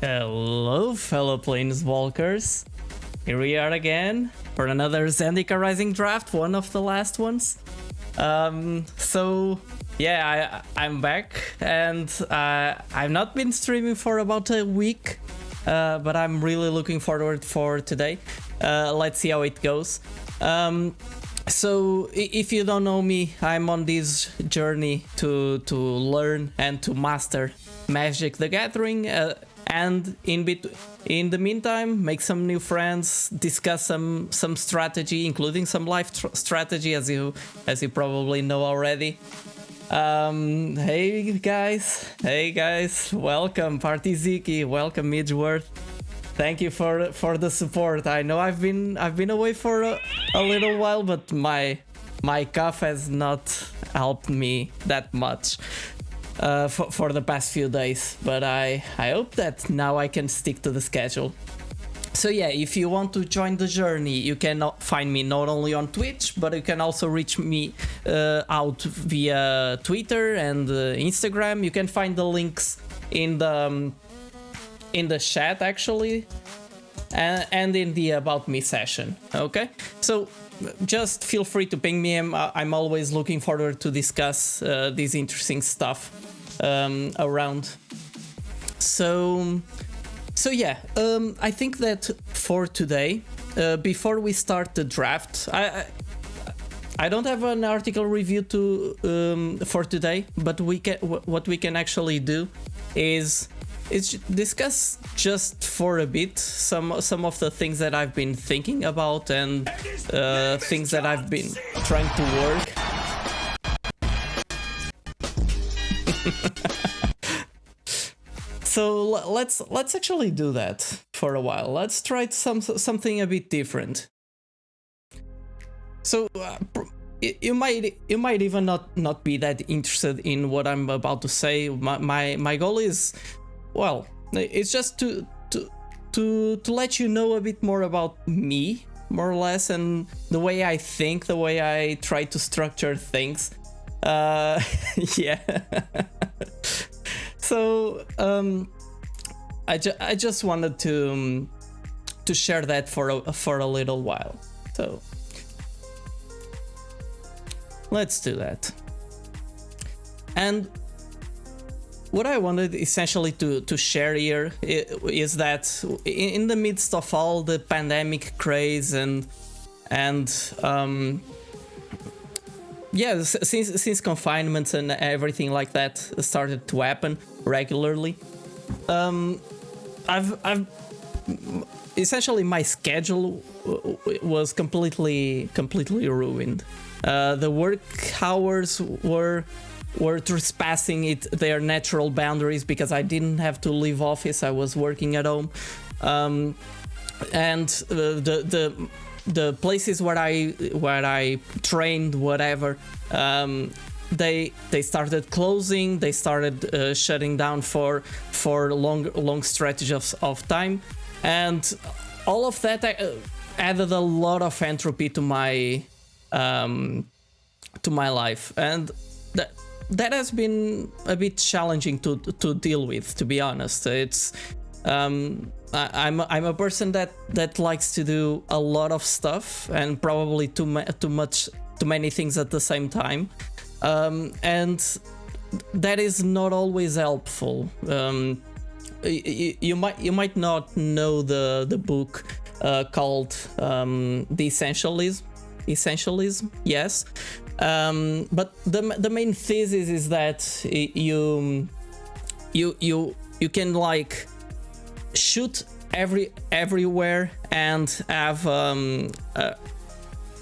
Hello, fellow planeswalkers. Here we are again for another Zendikar Rising Draft, one of the last ones. So yeah, I'm back, and I've not been streaming for about a week, but I'm really looking forward for today. Let's see how it goes. So if you don't know me, I'm on this journey to learn and to master Magic the Gathering, and in the meantime, make some new friends, discuss some strategy, including some life strategy, as you probably know already. Hey guys, welcome Party Ziki, welcome Midgeworth. Thank you for the support. I know I've been away for a little while, but my cough has not helped me that much for the past few days, but I hope that now I can stick to the schedule. So yeah, if you want to join the journey, you can find me not only on Twitch, but you can also reach me out via Twitter and Instagram. You can find the links in the chat actually, and in the About Me session. Okay, so just feel free to ping me. I'm always looking forward to discuss this interesting stuff around. So yeah, I think that for today, before we start the draft, I don't have an article review for today, but what we can actually do is discuss just for a bit some of the things that I've been thinking about and things that I've been trying to work. So let's actually do that for a while. Let's try something a bit different. So you might even not be that interested in what I'm about to say. My goal is, well, it's just to let you know a bit more about me, more or less, and the way I think, the way I try to structure things. Yeah. So I just wanted to share that for a little while. So let's do that. And what I wanted essentially to share here is that in the midst of all the pandemic craze and yeah, since confinements and everything like that started to happen regularly, I've essentially my schedule was completely ruined. The work hours were trespassing their natural boundaries because I didn't have to leave office. I was working at home, and the places where I trained, whatever, they started closing. They started shutting down for long stretches of time, and all of that added a lot of entropy to my life, and that has been a bit challenging to deal with, to be honest. It's I'm a person that likes to do a lot of stuff, and probably too many things at the same time, and that is not always helpful. You might not know the book called The Essentialism, yes, but the main thesis is that you can like shoot everywhere and have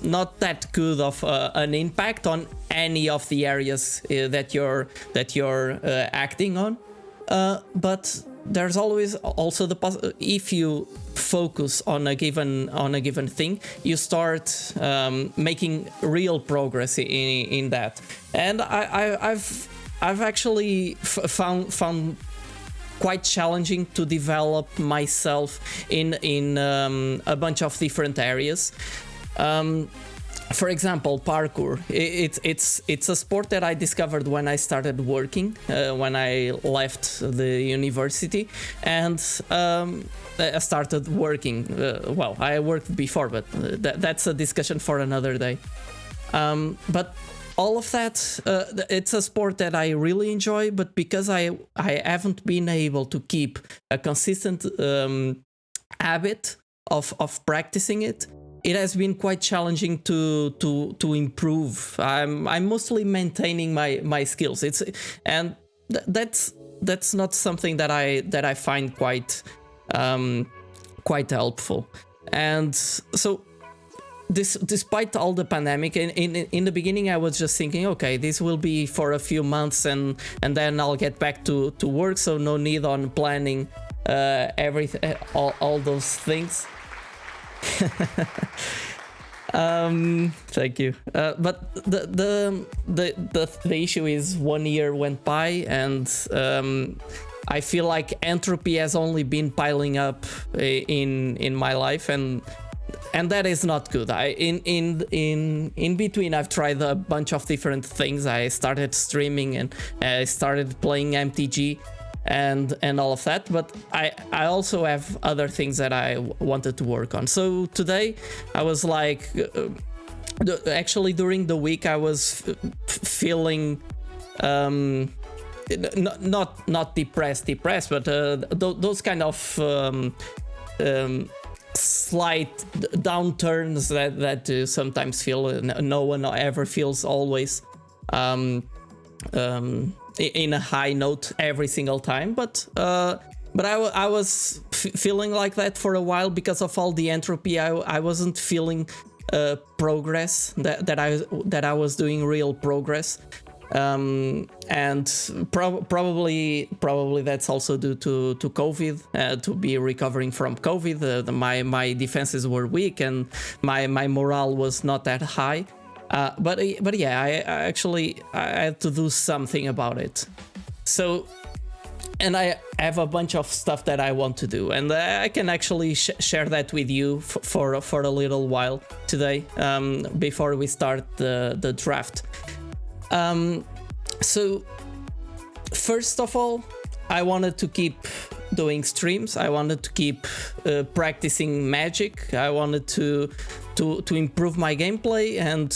not that good of an impact on any of the areas that you're acting on, but there's always also if you focus on a given thing, you start making real progress in that. And I've actually found quite challenging to develop myself in a bunch of different areas. for example, parkour. It's a sport that I discovered when I started working, when I left the university, and I started working. Well, I worked before, but that's a discussion for another day. But all of that, it's a sport that I really enjoy, but because I haven't been able to keep a consistent habit of practicing it, it has been quite challenging to improve. I'm mostly maintaining my skills. That's not something that I find quite helpful. And so despite all the pandemic, in the beginning I was just thinking, okay, this will be for a few months and then I'll get back to work, so no need on planning everything, all those things. Thank you. But the issue is 1 year went by, and I feel like entropy has only been piling up in my life, and that is not good. In between, I've tried a bunch of different things. I started streaming and I started playing MTG and all of that, but I also have other things that I wanted to work on. So today I was like, actually during the week I was feeling not depressed, but those kind of slight downturns that sometimes feel no one ever feels always in a high note every single time, but I was feeling like that for a while because of all the entropy. I wasn't feeling progress, that I was doing real progress, and probably that's also due to COVID, to be recovering from COVID. My defenses were weak and my morale was not that high. But yeah, I had to do something about it. So, and I have a bunch of stuff that I want to do, and I can actually share that with you for a little while today, before we start the draft. So, first of all, I wanted to keep doing streams. I wanted to keep practicing Magic. I wanted to improve my gameplay and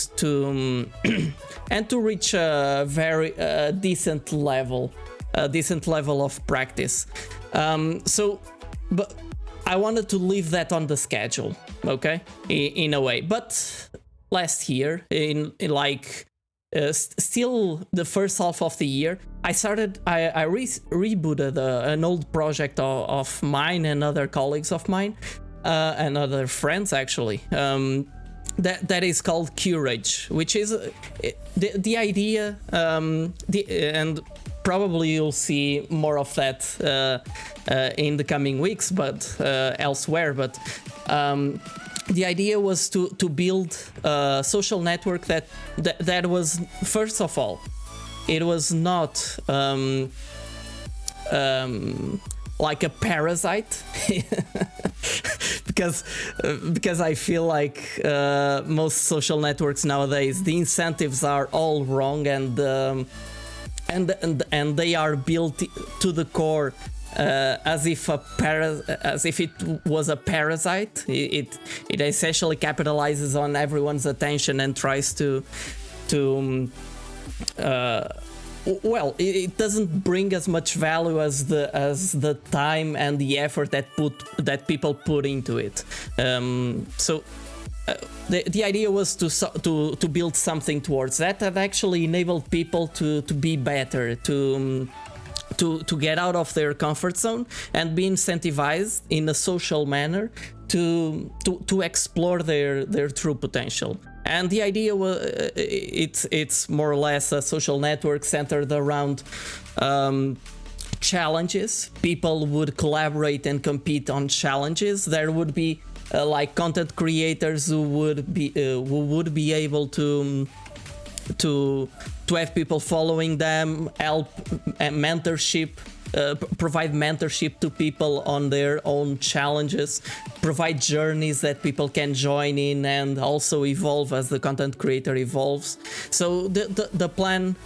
to reach a very decent level of practice. So, but I wanted to leave that on the schedule, okay, in a way. But last year, in like still the first half of the year, I rebooted an old project of mine and other colleagues of mine, and other friends actually, that is called Courage, which is the idea, and probably you'll see more of that in the coming weeks, but elsewhere. But the idea was to build a social network that was, first of all, it was not like a parasite, because I feel like most social networks nowadays, the incentives are all wrong, and they are built to the core as if it was a parasite. It essentially capitalizes on everyone's attention and tries to well, it doesn't bring as much value as the time and the effort that people put into it. So the idea was to build something towards that actually enabled people to be better, to get out of their comfort zone and be incentivized in a social manner to explore their true potential. And the idea was, it's more or less a social network centered around challenges. People would collaborate and compete on challenges. There would be like content creators who would be able to have people following them, help, mentorship, provide mentorship to people on their own challenges, provide journeys that people can join in and also evolve as the content creator evolves. So the plan,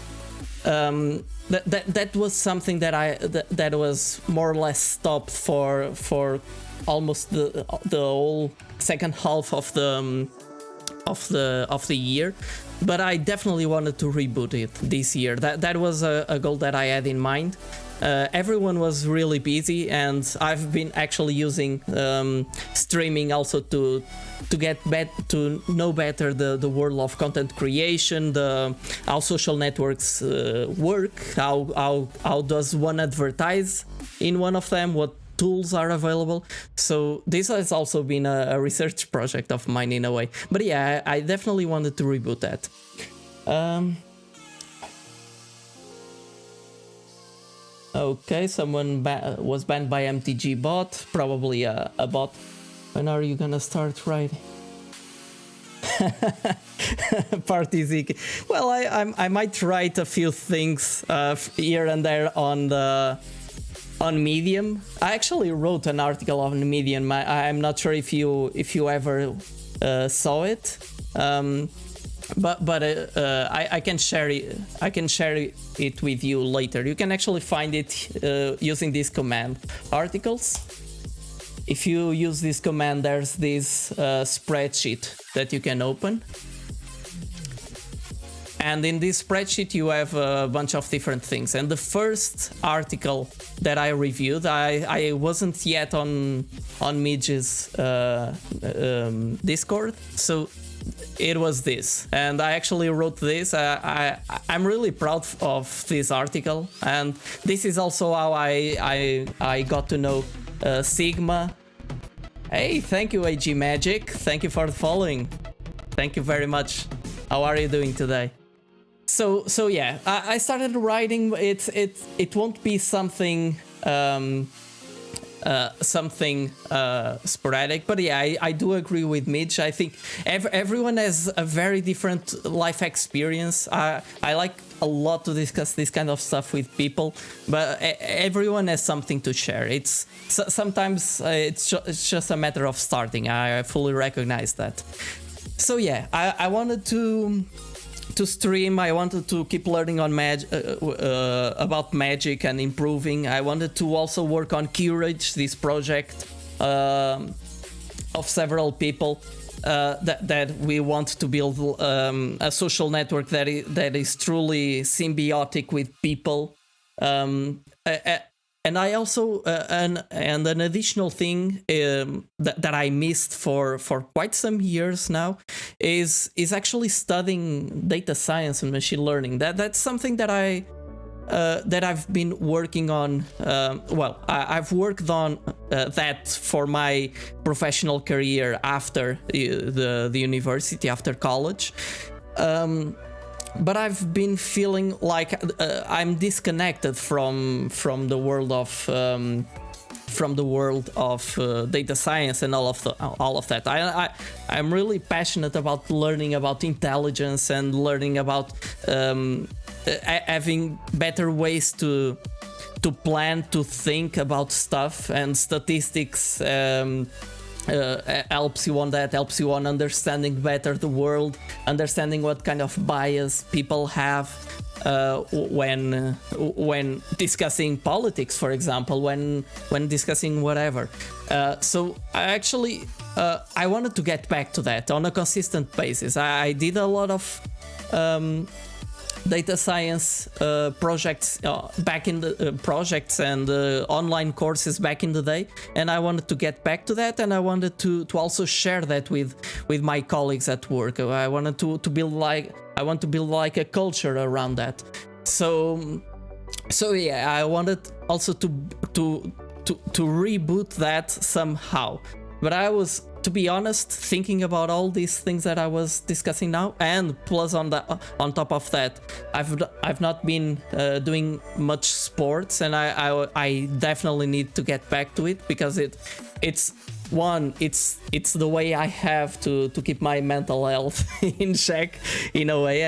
that was something that was more or less stopped for almost the whole second half of the year, but I definitely wanted to reboot it this year. That was a goal that I had in mind. Everyone was really busy, and I've been actually using streaming also to to know better the world of content creation, how social networks work, how does one advertise in one of them, what tools are available. So this has also been a research project of mine in a way. But yeah, I definitely wanted to reboot that. Okay, someone was banned by MTG bot, probably a bot. When are you gonna start writing? Party Zeke. Well, I might write a few things here and there on Medium. I actually wrote an article on Medium. I'm not sure if you ever saw it, but I can share it. I can share it with you later. You can actually find it using this command, articles. If you use this command, there's this spreadsheet that you can open. And in this spreadsheet, you have a bunch of different things. And the first article that I reviewed, I wasn't yet on Midge's Discord, so it was this. And I actually wrote this. I'm really proud of this article. And this is also how I got to know Sigma. Hey, thank you, AG Magic. Thank you for the following. Thank you very much. How are you doing today? So yeah, I started writing. It won't be something sporadic, but yeah, I do agree with Midge. I think everyone has a very different life experience. I like a lot to discuss this kind of stuff with people, but everyone has something to share. It's sometimes it's just a matter of starting. I fully recognize that. So yeah, I wanted to stream. I wanted to keep learning on about Magic and improving. I wanted to also work on Courage, this project of several people that we want to build a social network that is truly symbiotic with people. And I also and an additional thing that I missed for quite some years now is actually studying data science and machine learning. That's something that I've been working on. I've worked on that for my professional career after the university, after college. But I've been feeling like I'm disconnected from the world of data science and all of that. I'm really passionate about learning about intelligence and learning about having better ways to plan, to think about stuff, and statistics helps you on that, helps you on understanding better the world, understanding what kind of bias people have when discussing politics, for example, when discussing whatever. So I wanted to get back to that on a consistent basis. I did a lot of data science projects back in the projects and online courses back in the day, and I wanted to get back to that, and I wanted to also share that with my colleagues at work. I wanted to build like a culture around that. So yeah, I wanted also to reboot that somehow. But I was, to be honest, thinking about all these things that I was discussing now, and plus on top of that, I've not been doing much sports, and I definitely need to get back to it, because it's the way I have to keep my mental health in check, in a way.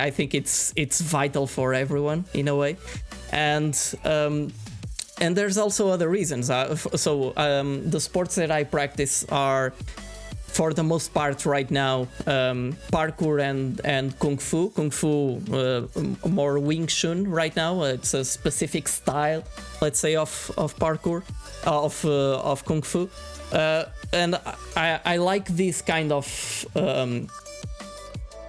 I think it's vital for everyone in a way, and And there's also other reasons. The sports that I practice are, for the most part right now, parkour and kung fu. Kung fu, more Wing Chun right now. It's a specific style, let's say, of parkour, of kung fu. And I like this kind of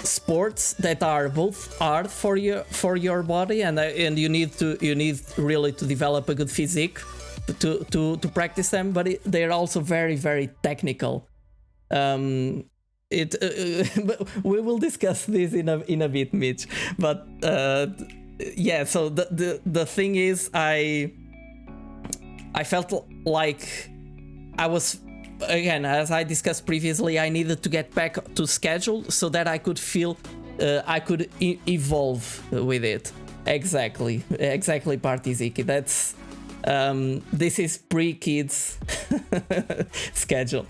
sports that are both hard for your body, and you need really to develop a good physique to practice them, but they're also very, very technical. But we will discuss this in a bit, Mitch. But yeah, so the thing is, I felt like I was, again, as I discussed previously, I needed to get back to schedule so that I could feel I could evolve with it. Exactly, Partiziki. That's this is pre-kids schedule.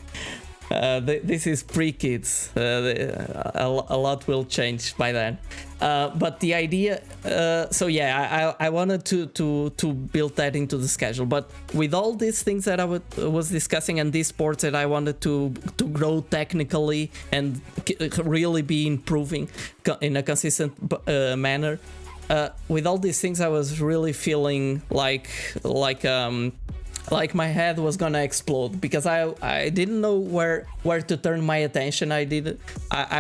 This is pre-kids. A lot will change by then. But the idea, so yeah, I wanted to build that into the schedule. But with all these things that I was discussing, and these sports that I wanted to grow technically and really be improving in a consistent manner, with all these things, I was really feeling like my head was gonna explode, because I didn't know where to turn my attention. I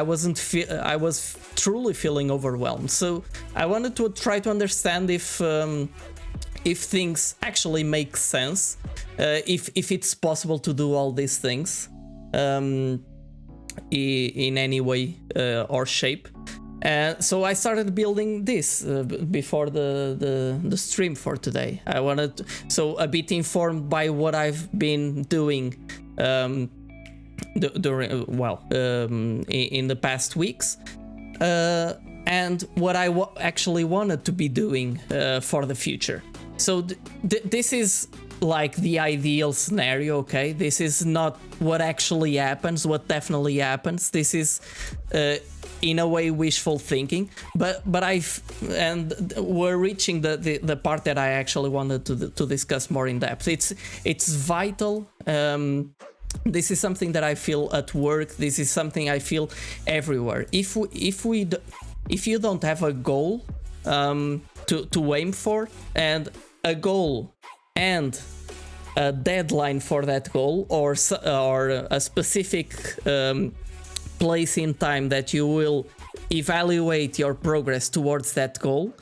was truly feeling overwhelmed. So I wanted to try to understand if things actually make sense, if it's possible to do all these things in any way or shape. So I started building this before the stream for today. I wanted to, so a bit informed by what I've been doing in the past weeks, and what I actually wanted to be doing for the future. So this is like the ideal scenario, okay? This is not what actually happens, what definitely happens. This is in a way wishful thinking, but we're reaching the part that I actually wanted to discuss more in depth. It's vital. This is something that I feel at work. This is something I feel everywhere. If you don't have a goal to aim for, and a goal and a deadline for that goal, or a specific place in time that you will evaluate your progress towards that goal,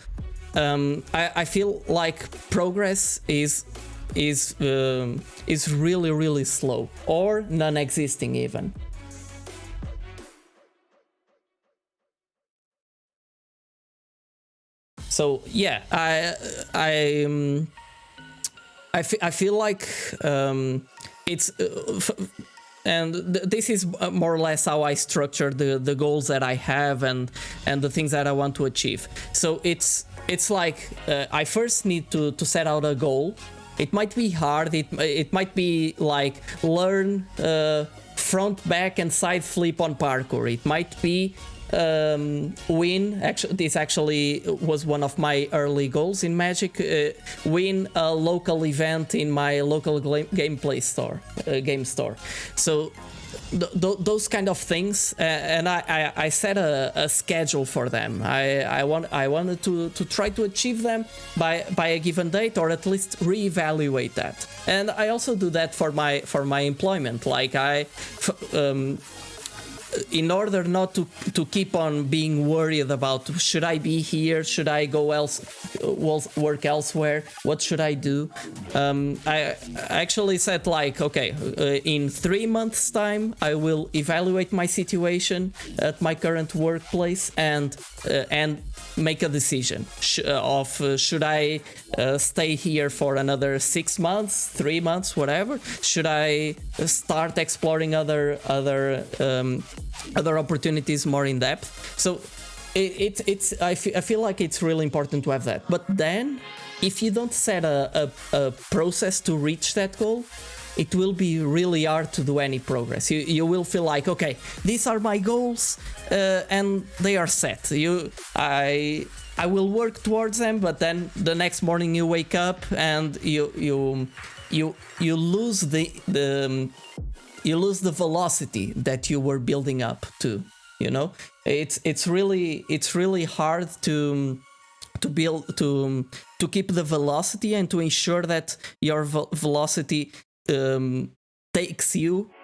I feel like progress is really, really slow, or non-existing even. So yeah, I feel like it's and this is more or less how I structure the goals that I have and the things that I want to achieve. So it's like I first need to set out a goal. It might be hard. It might be like learn front, back, and side flip on parkour. It might be win. Actually, this actually was one of my early goals in Magic. Win a local event in my local game store. So those kind of things, and I set a schedule for them. I wanted to try to achieve them by a given date, or at least reevaluate that. And I also do that for my employment. Like in order not to keep on being worried about, should I be here, should I go work elsewhere, what should I do, I actually said like, okay, in 3 months time I will evaluate my situation at my current workplace and make a decision of should I stay here for another 6 months, 3 months, whatever. Should I start exploring other opportunities more in depth? So I feel like it's really important to have that. But then if you don't set a process to reach that goal, it will be really hard to do any progress. You will feel like, okay, these are my goals and they are set. I I will work towards them, but then the next morning you wake up and you lose you lose the velocity that you were building up to. You know, it's really hard to build to keep the velocity and to ensure that your velocity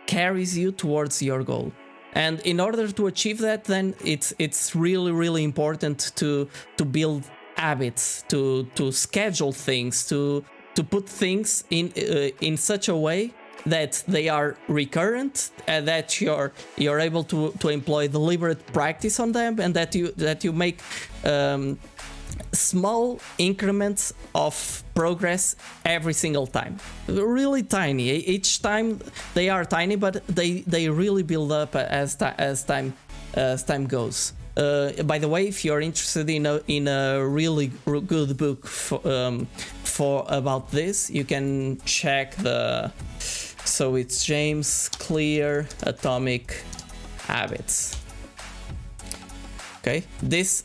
carries you towards your goal. And in order to achieve that, then it's really important to build habits, to schedule things, to put things in such a way that they are recurrent, and that you're able to employ deliberate practice on them, and that you make small increments of progress every single time. Really tiny. Each time they are tiny, but they really build up as time goes. By the way, if you're interested in a really good book for about this, you can check so it's James Clear, Atomic Habits. Okay, this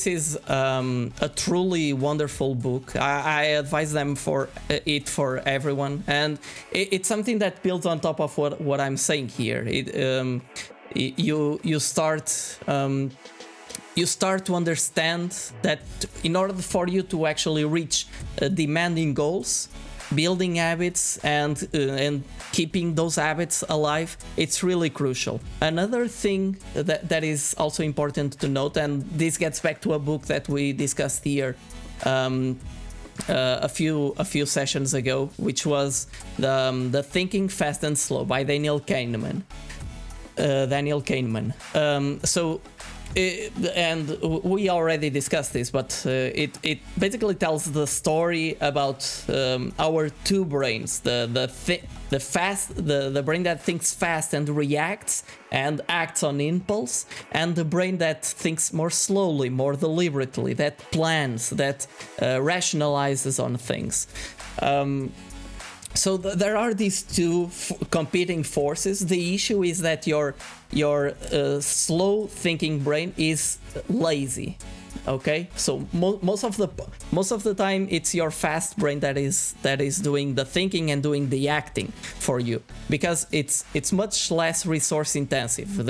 is a truly wonderful book. I advise them for everyone, and it's something that builds on top of what I'm saying here. You start to understand that in order for you to actually reach demanding goals, building habits and keeping those habits alive, it's really crucial. Another thing that is also important to note, and this gets back to a book that we discussed here a few sessions ago, which was the Thinking Fast and Slow by Daniel Kahneman. And we already discussed this, but it basically tells the story about our two brains: the brain that thinks fast and reacts and acts on impulse, and the brain that thinks more slowly, more deliberately, that plans, that rationalizes on things. So there are these two competing forces. The issue is that your slow thinking brain is lazy. Okay, so most of the time it's your fast brain that is doing the thinking and doing the acting for you, because it's much less resource intensive.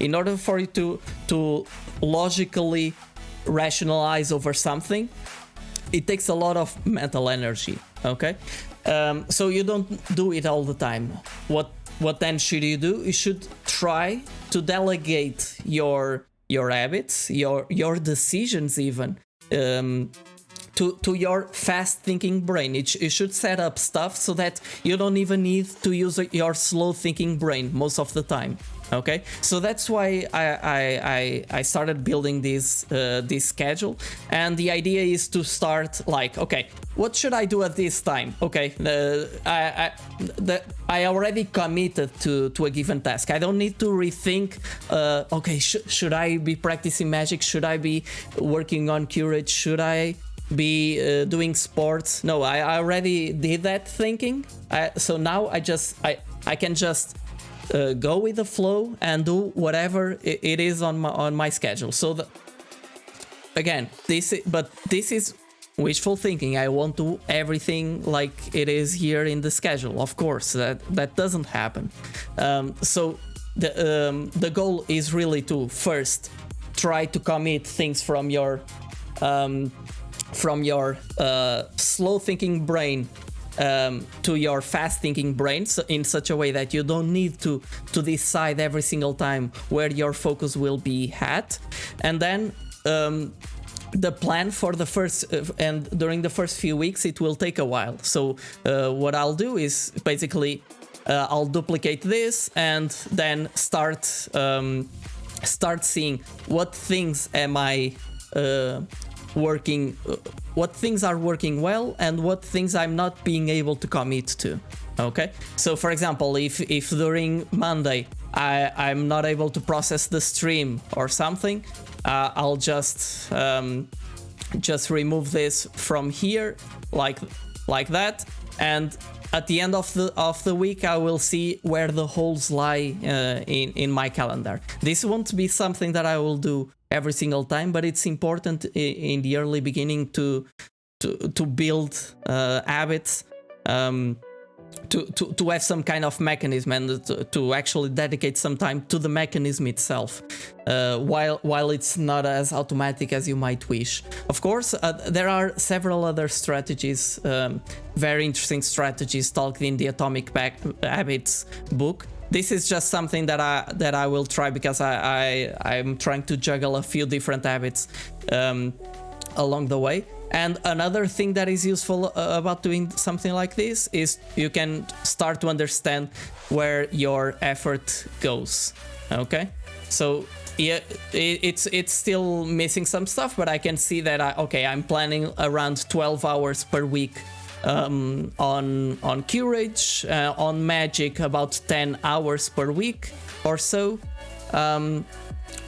In order for you to logically rationalize over something, it takes a lot of mental energy. Okay. So you don't do it all the time. What then should you do? You should try to delegate your habits, your decisions even, to your fast thinking brain. You should set up stuff so that you don't even need to use your slow thinking brain most of the time. Okay, so that's why I started building this schedule, and the idea is to start like, okay, what should I do at this time? Okay, I already committed to a given task. I don't need to rethink. Okay, should I be practicing magic? Should I be working on courage? Should I be doing sports? No, I already did that thinking. So now I can just go with the flow and do whatever it is on my schedule. So again, this is wishful thinking. I won't do everything like it is here in the schedule. Of course, that doesn't happen. So the goal is really to first try to commit things from your slow thinking brain to your fast thinking brain, so in such a way that you don't need to decide every single time where your focus will be at. And then the plan for the first and during the first few weeks, it will take a while. So what I'll do is basically I'll duplicate this and then start seeing what things am I working, what things are working well and what things I'm not being able to commit to. Okay, so for example, if during Monday I'm not able to process the stream or something, I'll just remove this from here like that, and at the end of the week, I will see where the holes lie in my calendar. This won't be something that I will do every single time, but it's important in the early beginning to build habits, to have some kind of mechanism, and to actually dedicate some time to the mechanism itself, while it's not as automatic as you might wish. Of course, there are several other strategies, very interesting strategies talked in the Atomic Habits book. This is just something that I will try, because I'm trying to juggle a few different habits along the way. And another thing that is useful about doing something like this is you can start to understand where your effort goes. Okay, so yeah, it's still missing some stuff, but I can see that I'm planning around 12 hours per week on Courage, on Magic about 10 hours per week or so.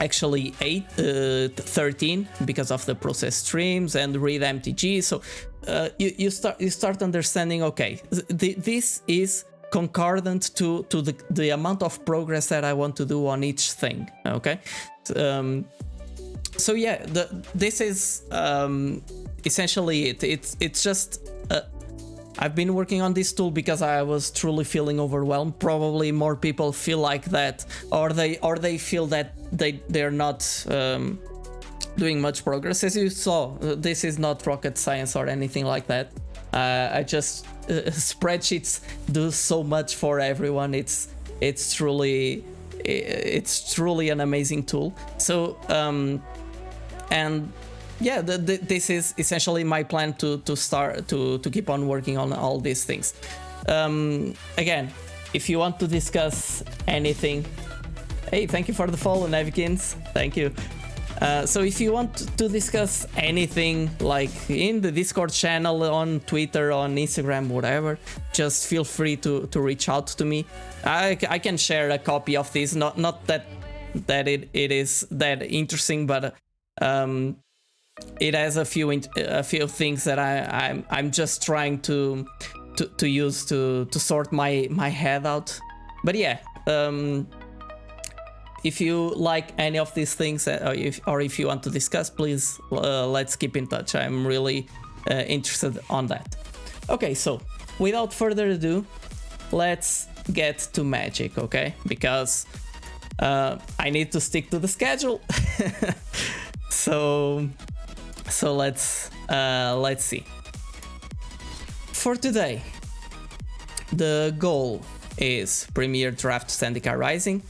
Actually 13 because of the process streams and read MTG. So you start understanding, okay, this is concordant to the amount of progress that I want to do on each thing. Okay, so yeah, this is essentially it. It's just I've been working on this tool because I was truly feeling overwhelmed. Probably more people feel like that, or they feel that they're not doing much progress. As you saw, this is not rocket science or anything like that. I just spreadsheets do so much for everyone. It's truly an amazing tool. So and yeah, this is essentially my plan to start to keep on working on all these things. Again, if you want to discuss anything, hey, thank you for the follow, Navikins. Thank you. So if you want to discuss anything, like in the Discord channel, on Twitter, on Instagram, whatever, just feel free to reach out to me. I can share a copy of this. Not that it is that interesting, but it has a few things that I'm just trying to use to sort my head out. But yeah, if you like any of these things, or if you want to discuss, please let's keep in touch. I'm really interested on that. Okay, so without further ado, let's get to Magic, okay? Because I need to stick to the schedule. So let's see. For today, the goal is Premier Draft Zendikar Rising.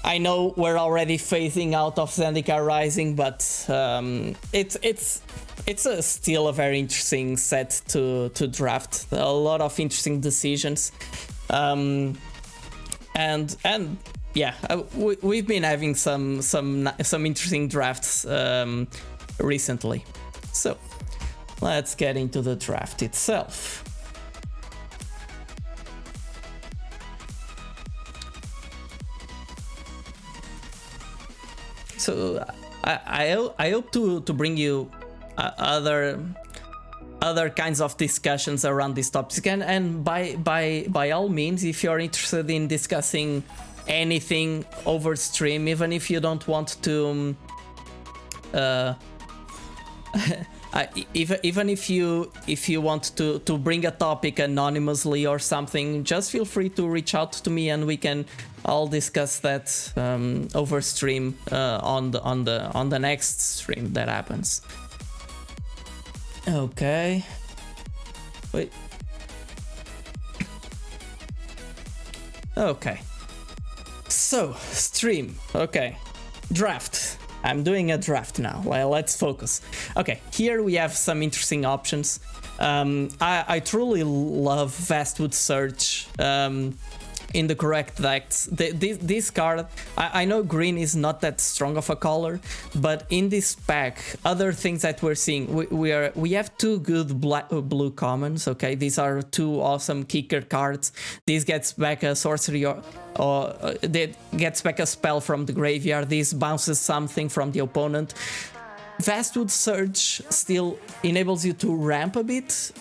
I know we're already phasing out of Zendikar Rising, but it's still a very interesting set to draft. A lot of interesting decisions, and yeah, we've been having some interesting drafts recently. So let's get into the draft itself. So I hope to bring you other kinds of discussions around these topics, and by all means, if you're interested in discussing anything over stream, even if you don't want to even if you want to bring a topic anonymously or something, just feel free to reach out to me, and we can all discuss that over stream on the next stream that happens. Okay, wait. Okay, so stream. Okay, draft. I'm doing a draft now. Well, let's focus. Okay, here we have some interesting options. I truly love Vastwood Search in the correct decks. This card, I know green is not that strong of a color, but in this pack, other things that we're seeing, we have two good blue commons. Okay, these are two awesome kicker cards. This gets back a sorcery or that gets back a spell from the graveyard. This bounces something from the opponent. Vastwood Surge still enables you to ramp a bit,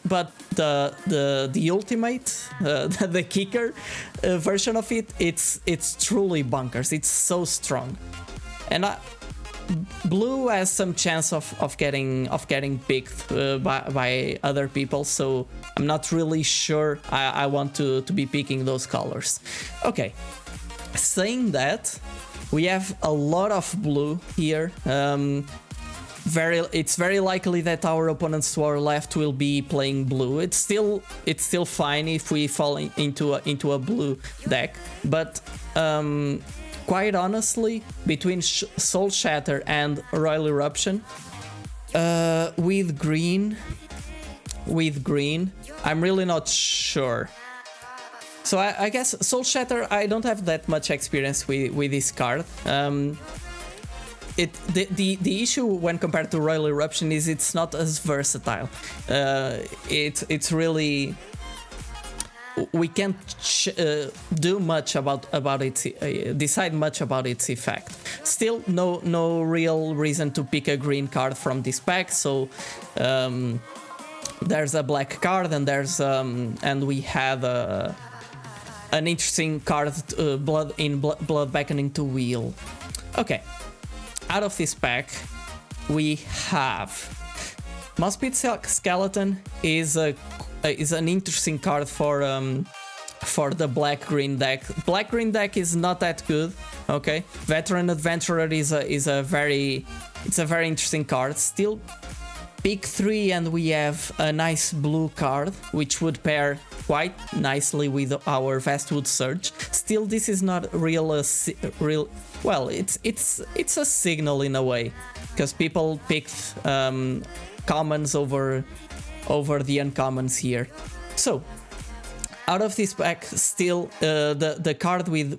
but the ultimate, the kicker version of it, it's truly bonkers. It's so strong, and blue has some chance of getting picked by other people, so I'm not really sure I want to be picking those colors. Okay, saying that, we have a lot of blue here. It's very likely that our opponents to our left will be playing blue. It's still fine if we fall into a blue deck, but quite honestly, between Soul Shatter and Royal Eruption, with green, I'm really not sure. So I guess Soul Shatter, I don't have that much experience with this card. The issue when compared to Royal Eruption is it's not as versatile. It's really, we can't do much about its decide much about its effect. Still, no real reason to pick a green card from this pack. So there's a black card, and we have an interesting card, Blood Beckoning to Wheel. Okay, out of this pack we have Mousepit Skeleton is an interesting card for the black-green deck. Black-green deck is not that good. Okay, Veteran Adventurer is a very interesting card. Still, pick 3 and we have a nice blue card, which would pair quite nicely with our Vastwood Surge. Still, this is not real. Well, it's a signal in a way, because people picked commons over the uncommons here. So, out of this pack, still the card with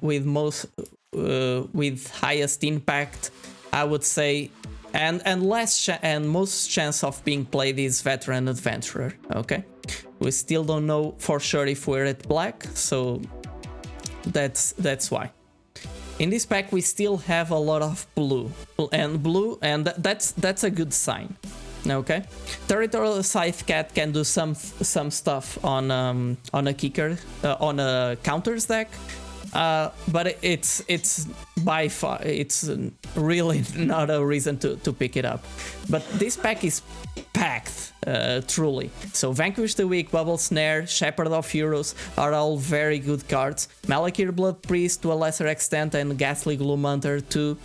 highest impact, I would say, and most chance of being played is Veteran Adventurer. Okay, we still don't know for sure if we're at black, so that's why. In this pack we still have a lot of blue, and that's a good sign. Okay, Territorial Scythe Cat can do some stuff on a kicker, on a counters deck, but it's by far, it's really not a reason to pick it up. But this pack is packed, truly. So Vanquish the Weak, Bubble Snare, Shepherd of Heroes are all very good cards. Malakir Blood Priest to a lesser extent, and Ghastly Gloom Hunter too.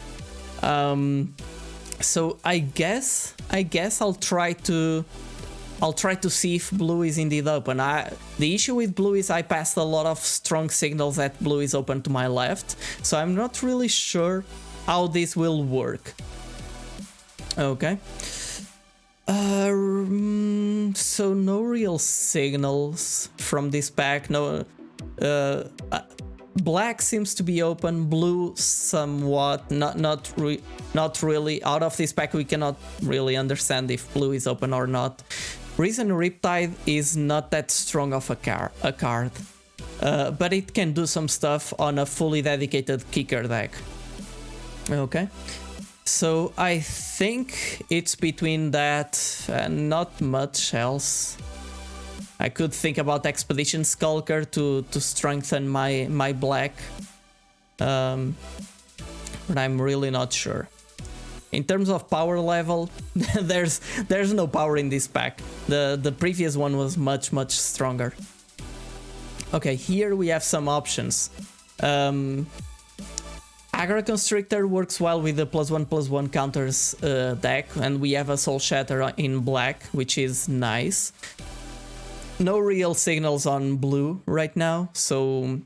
So I guess I'll try to see if blue is indeed open. The issue with blue is I passed a lot of strong signals that blue is open to my left, so I'm not really sure how this will work. Okay. So no real signals from this pack. No. Black seems to be open, blue somewhat, not really. Out of this pack we cannot really understand if blue is open or not. Reason Riptide is not that strong of a card, but it can do some stuff on a fully dedicated kicker deck. Okay, so I think it's between that and not much else. I could think about Expedition Skulker to strengthen my black, but I'm really not sure. In terms of power level, there's no power in this pack. The previous one was much stronger. Okay, here we have some options. Agra Constrictor works well with the +1/+1 counters deck, and we have a Soul Shatter in black, which is nice. No real signals on blue right now, so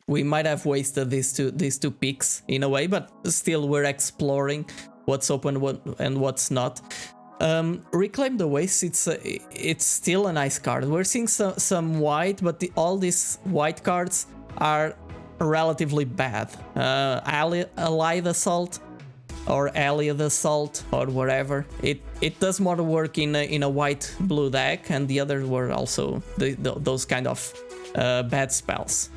we might have wasted these two picks in a way, but still we're exploring what's open and what's not. Reclaim the Waste, it's still a nice card. We're seeing some white, but all these white cards are relatively bad. Allied Assault or Allied Assault or whatever. It does more work in a white blue deck, and the others were also those kind of bad spells.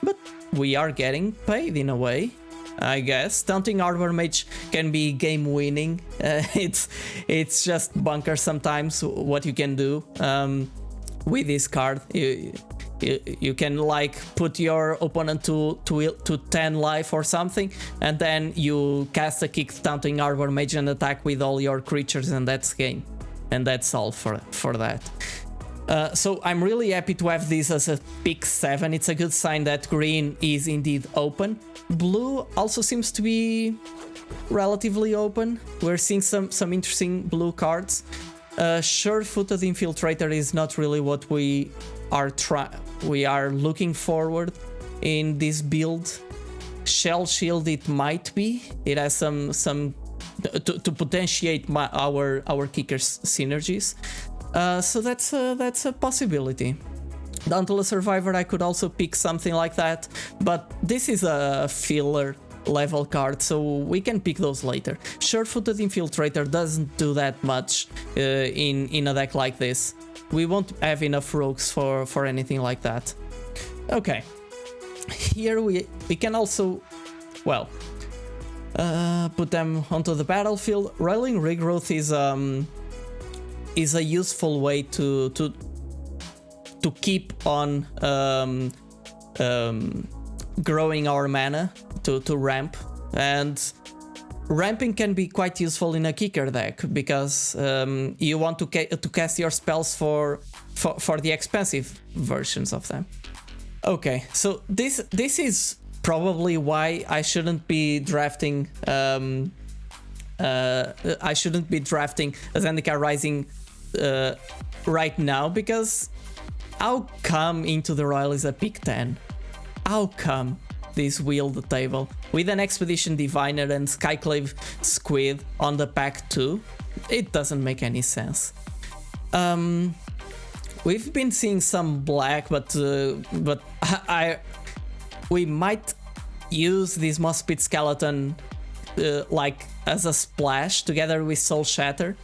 But we are getting paid in a way. I guess. Taunting Arbor Mage can be game winning. It's just bunker sometimes what you can do with this card. You can like put your opponent to 10 life or something, and then you cast a kick Taunting Arbor Mage and attack with all your creatures, and that's game. And that's all for that. So I'm really happy to have this as a pick 7. It's a good sign that green is indeed open. Blue also seems to be relatively open. We're seeing some interesting blue cards. Sure-footed Infiltrator is not really what we are looking forward in this build. Shell Shield it might be. It has some to potentiate our kickers synergies. So that's a possibility. Dauntless Survivor, I could also pick something like that, but this is a filler level card, so we can pick those later. Sure-footed Infiltrator doesn't do that much in a deck like this. We won't have enough rogues for anything like that. Okay, here we can also, well, put them onto the battlefield. Roiling Regrowth is a useful way to keep on growing our mana, to ramp, and ramping can be quite useful in a kicker deck because you want to cast your spells for the expensive versions of them. Okay, so this is probably why I shouldn't be drafting a Zendikar Rising right now, because how come Into the Royal is a pick 10? How come this wheel the table with an Expedition Diviner and Skyclave Squid on the pack 2? It doesn't make any sense. We've been seeing some black, but we might use this Moss-Pit Skeleton like as a splash together with Soul Shatter.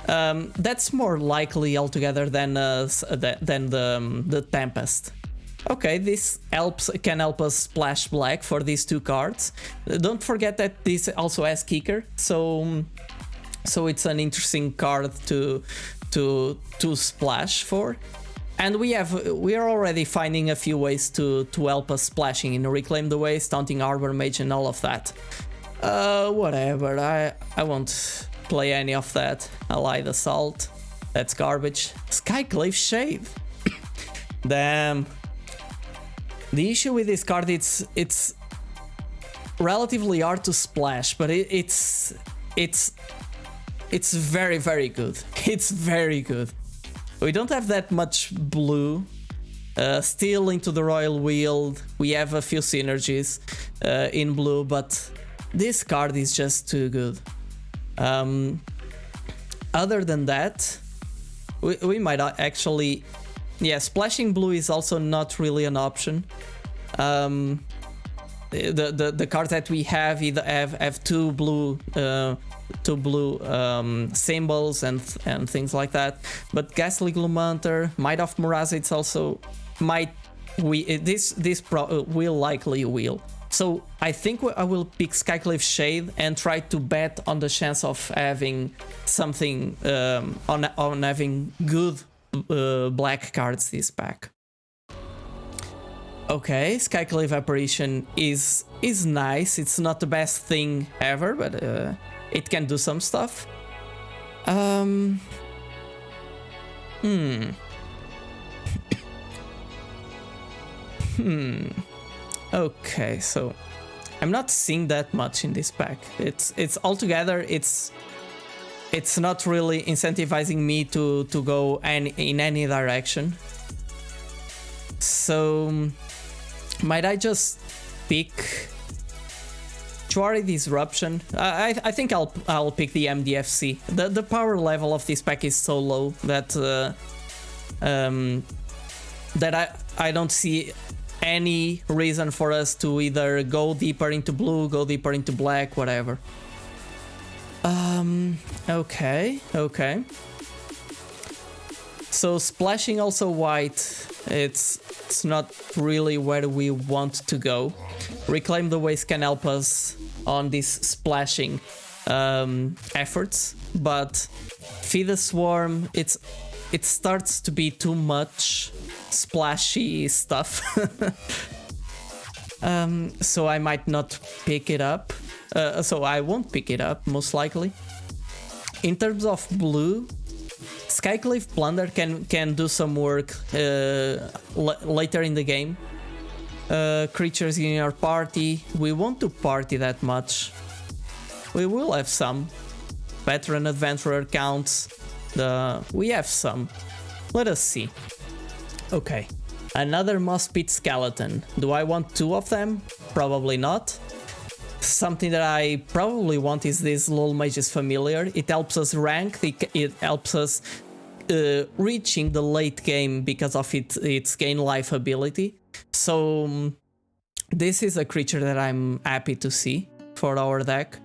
That's more likely altogether than the Tempest. Okay, this can help us splash black for these two cards. Don't forget that this also has kicker, so it's an interesting card to splash for. And we are already finding a few ways to help us splashing in Reclaim the Waste, Taunting Arbor Mage, and all of that. Whatever. I won't play any of that. Allied Assault. That's garbage. Skyclave Shade. Damn. The issue with this card, it's relatively hard to splash, but it's very, very good. It's very good. We don't have that much blue. Still Into the Royal Wheel. We have a few synergies in blue, but this card is just too good. Other than that, we might actually... Yeah, splashing blue is also not really an option. The cards that we have either have two blue symbols and things like that. But Ghastly Gloomhunter, Might of Muraza, it's also will likely wheel. So I think I will pick Skyclave Shade and try to bet on the chance of having something on having good black cards this pack. Okay, Skyclave Apparition is nice. It's not the best thing ever, but it can do some stuff. Okay, so I'm not seeing that much in this pack. It's altogether it's not really incentivizing me to go in any direction. So might I just pick Chwari Disruption? I think I'll pick the MDFC. The power level of this pack is so low that I don't see any reason for us to either go deeper into blue, go deeper into black, whatever. Okay. So splashing also white, it's not really where we want to go. Reclaim the Waste can help us on these splashing efforts, but Feed the Swarm, it starts to be too much splashy stuff. So I might not pick it up. So I won't pick it up, most likely. In terms of blue, Skyclave Plunder can do some work later in the game. Creatures in your party, we won't do party that much. We will have some. Veteran Adventurer counts. We have some. Let us see. Okay. Another Moss Pit Skeleton. Do I want 2 of them? Probably not. Something that I probably want is this Lol Mage's Familiar. It helps us rank, it helps us reaching the late game because of its gain life ability. So this is a creature that I'm happy to see for our deck.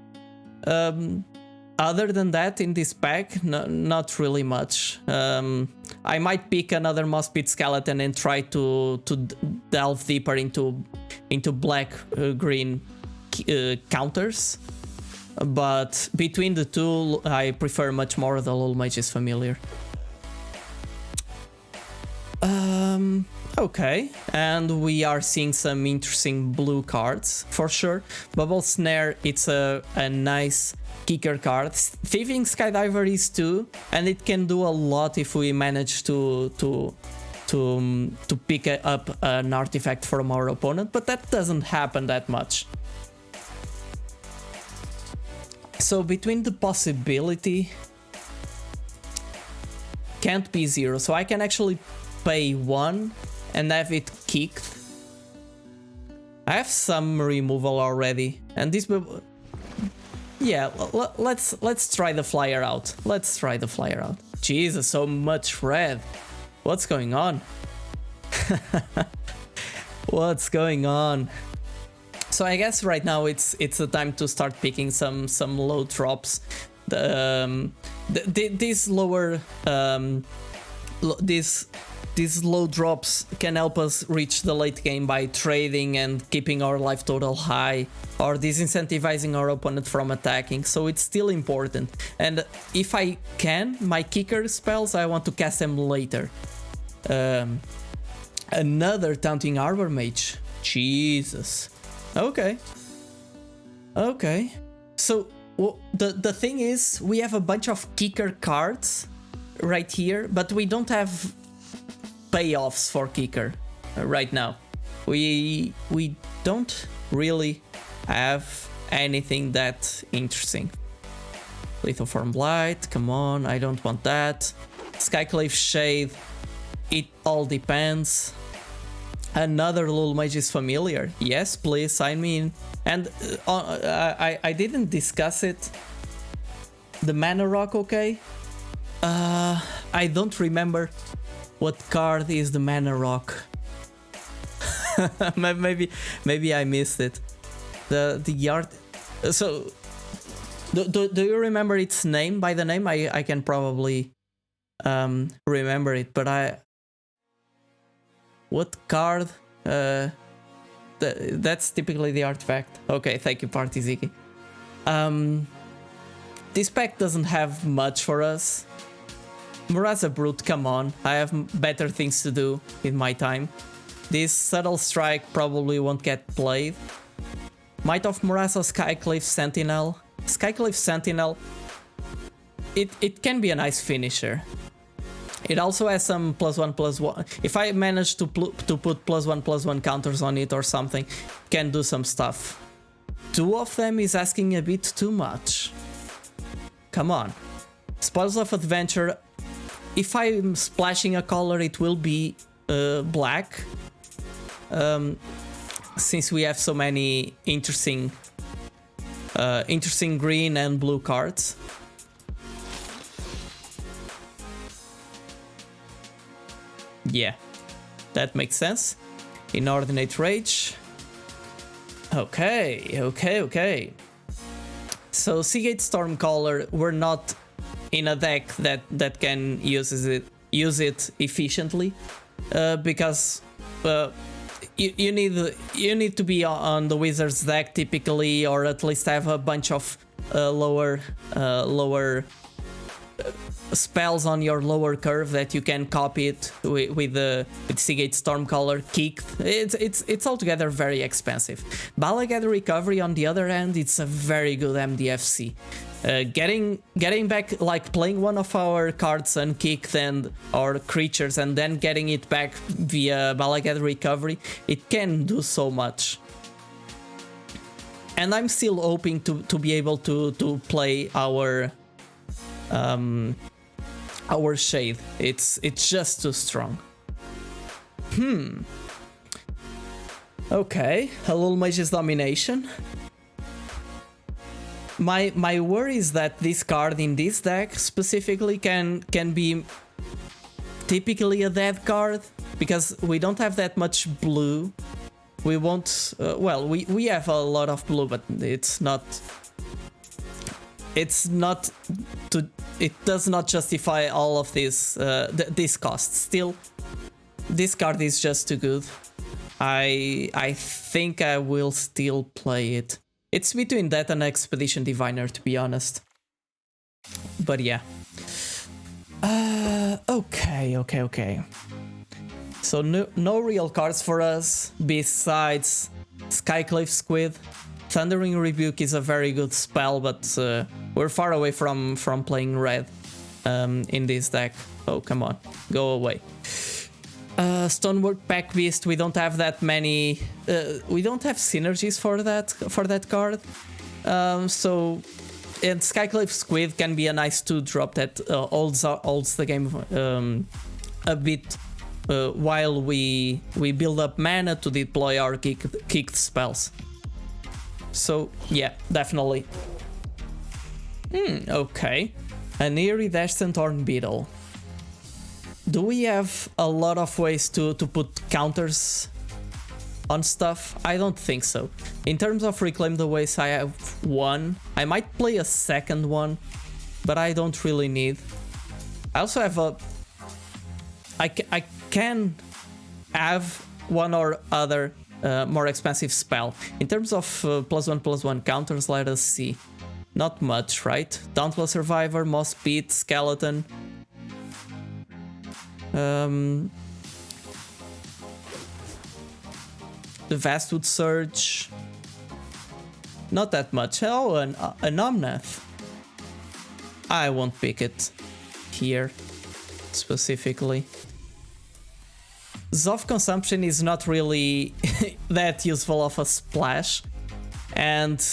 Other than that, in this pack, not really much. I might pick another Moss Pit Skeleton and try to delve deeper into black-green counters. But between the two, I prefer much more the Lol Mage's Familiar. Okay, and we are seeing some interesting blue cards, for sure. Bubble Snare, it's a nice kicker card. Thieving Skydiver is too, and it can do a lot if we manage to pick up an artifact from our opponent, but that doesn't happen that much. So between the possibility, can't be 0, so I can actually pay 1 and have it kicked. I have some removal already, and this. Yeah, let's try the flyer out. Let's try the flyer out. Jesus, so much red. What's going on? What's going on? So I guess right now it's the time to start picking some low drops. These lower these low drops can help us reach the late game by trading and keeping our life total high, or disincentivizing our opponent from attacking, so it's still important. And if I can, my kicker spells, I want to cast them later. Another Taunting Arbor Mage. Jesus. Okay. Okay. So the thing is, we have a bunch of kicker cards right here, but we don't have payoffs for kicker right now. We don't really have anything that interesting. Lethal Form Blight, come on, I don't want that. Skyclave Shade, it all depends. Another Lol Mage's Familiar, yes, please sign me in. And I didn't discuss it. The Mana Rock, okay? I don't remember what card is the Mana Rock. maybe I missed it. The art. So do you remember its name? By the name, I can probably remember it, but what card? That's typically the artifact. Okay, thank you, Partiziki. This pack doesn't have much for us. Murasa Brute, come on, I have better things to do in my time. This Subtle Strike probably won't get played. Might of Murasa Skyclave Sentinel. Skyclave Sentinel, it can be a nice finisher. It also has some +1/+1. If I manage to put +1/+1 counters on it or something, can do some stuff. 2 of them is asking a bit too much. Come on. Spoils of Adventure. If I'm splashing a color, it will be black. Since we have so many interesting green and blue cards. Yeah, that makes sense. Inordinate Rage. Okay. So Seagate Stormcaller, we're not in a deck that can use use it efficiently, because you need to be on the Wizard's deck typically, or at least have a bunch of lower spells on your lower curve that you can copy it with Seagate Stormcaller kicked. It's altogether very expensive. Balagad Recovery, on the other hand, it's a very good MDFC. Getting back, like playing one of our cards unkicked or creatures, and then getting it back via Balagad Recovery, it can do so much. And I'm still hoping to be able to play our Shade. It's just too strong. Okay, a little Mage's Domination. My worry is that this card in this deck specifically can be typically a dead card, because we don't have that much blue. We won't. Well, we have a lot of blue, but it's not. It does not justify all of this cost. Still, this card is just too good. I think I will still play it. It's between that and Expedition Diviner, to be honest. But yeah. Okay. So no real cards for us besides Skyclave Squid. Thundering Rebuke is a very good spell, but we're far away from playing red in this deck. Oh, come on, go away. Stonework Pack Beast, we don't have that many. We don't have synergies for that card. And Skyclave Squid can be a nice 2-drop that holds the game a bit while we build up mana to deploy our kicked spells. So yeah, definitely. Okay. An Iridescent Horn Beetle. Do we have a lot of ways to put counters on stuff? I don't think so. In terms of Reclaim the Waste, I have one. I might play a second one, but I don't really need. I also have I can have one or other more expensive spell. In terms of +1/+1 counters, let us see. Not much, right? Dauntless Survivor, Moss Pit, Skeleton. The Vastwood Surge. Not that much. Oh, an Omnath. I won't pick it here specifically. Zoth Consumption is not really that useful of a splash, and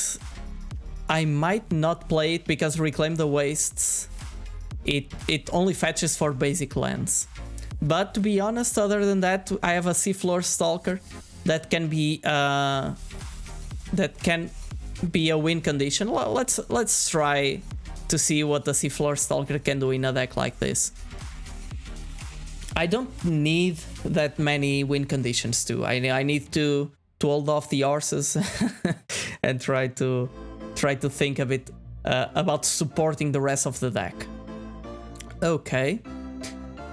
I might not play it because Reclaim the Wastes, it only fetches for basic lands. But to be honest, other than that, I have a Seafloor Stalker that can be a win condition. Well, let's try to see what the Seafloor Stalker can do in a deck like this. I don't need that many win conditions too. I need to hold off the horses and try to think a bit about supporting the rest of the deck. Okay.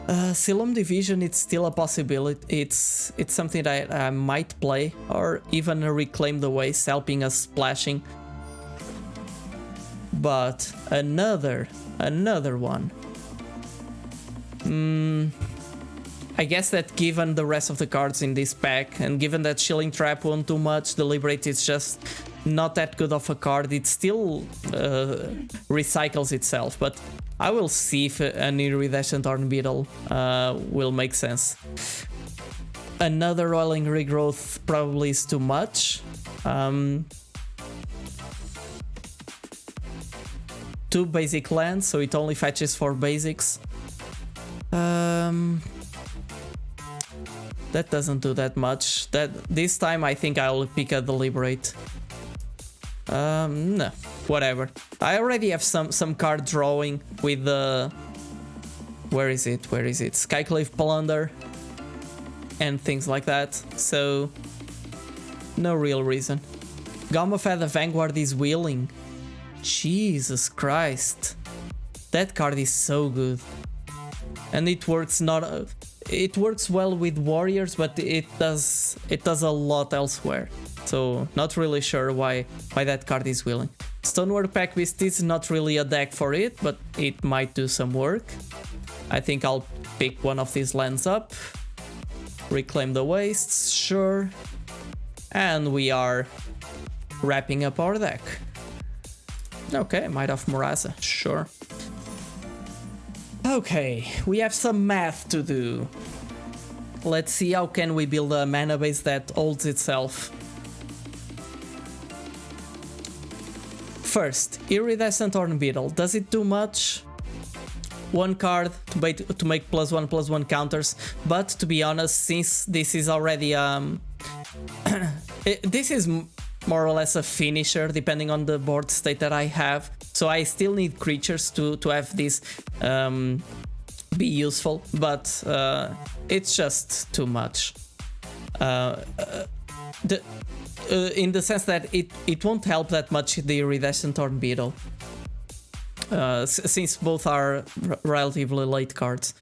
Silum Division, it's still a possibility. It's something that I might play, or even Reclaim the Waste, helping us splashing. But another one. I guess that given the rest of the cards in this pack, and given that Chilling Trap won't do much, Deliberate is just not that good of a card. It still recycles itself, but I will see if an Iridescent Horn Beetle will make sense. Another Roiling Regrowth probably is too much. 2 basic lands, so it only fetches for basics. That doesn't do that much. This time I think I'll pick a Deliberate. No, whatever. I already have some card drawing with the... Where is it? Skyclave Plunder and things like that, so no real reason. Gomafad the Vanguard is Wheeling. Jesus Christ. That card is so good. and it works it works well with warriors, but it does a lot elsewhere. So not really sure why that card is willing. Stonework Pack Beast is not really a deck for it, but it might do some work. I think I'll pick one of these lands up. Reclaim the Wastes, sure. And we are wrapping up our deck. Okay, Might of Murasa, sure. Okay, we have some math to do. Let's see how can we build a mana base that holds itself. First, Iridescent Horn Beetle. Does it do much? One card to make +1/+1 counters, but to be honest, since this is already this is more or less a finisher depending on the board state that I have, so I still need creatures to have this be useful, but it's just too much. In the sense that it won't help that much the Iridescent Horn Beetle, since both are relatively late cards.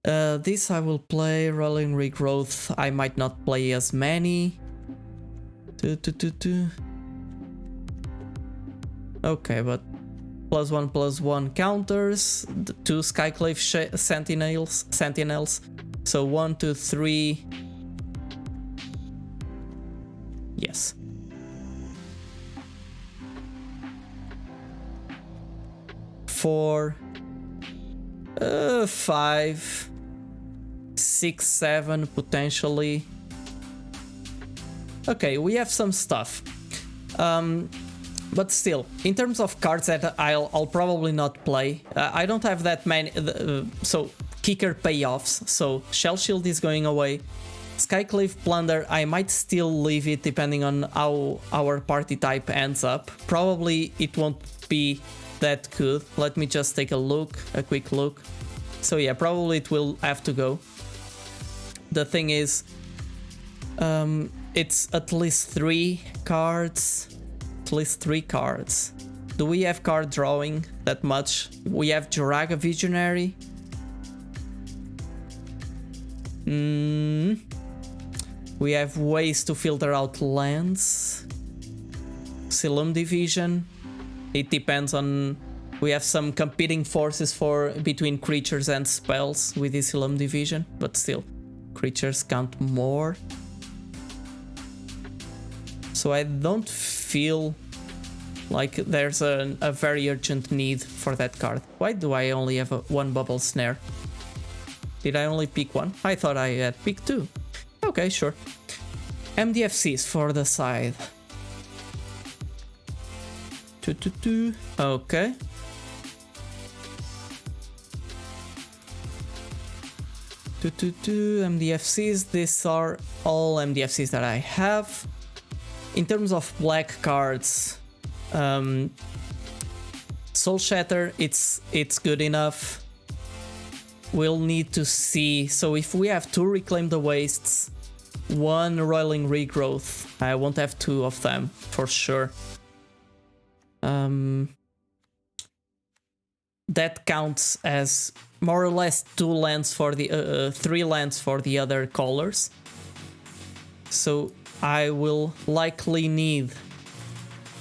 This I will play. Rolling Regrowth, I might not play as many. Okay, but +1/+1 counters, 2 Skyclave Sentinels. So 1, 2, 3. Yes. Four, 5, 6, 7 potentially. Okay, we have some stuff. But still, in terms of cards that I'll probably not play, I don't have that many. So kicker payoffs. So Shell Shield is going away. Skyclave Plunder, I might still leave it depending on how our party type ends up. Probably it won't be that good. Let me just take a quick look. So yeah, probably it will have to go. The thing is, it's at least 3 cards. At least 3 cards. Do we have card drawing that much? We have Jiraga Visionary. We have ways to filter out lands. Silum Division. It depends on... We have some competing forces between creatures and spells with this Silum Division, but still, creatures count more. So I don't feel like there's a very urgent need for that card. Why do I only have one Bubble Snare? Did I only pick one? I thought I had picked 2. Okay, sure. MDFCs for the side. Okay. MDFCs. These are all MDFCs that I have. In terms of black cards, Soul Shatter, it's good enough. We'll need to see. So if we have 2 Reclaim the Wastes, 1 Roiling Regrowth, I won't have 2 of them for sure. That counts as more or less 2 lands for the 3 lands for the other colors. So I will likely need,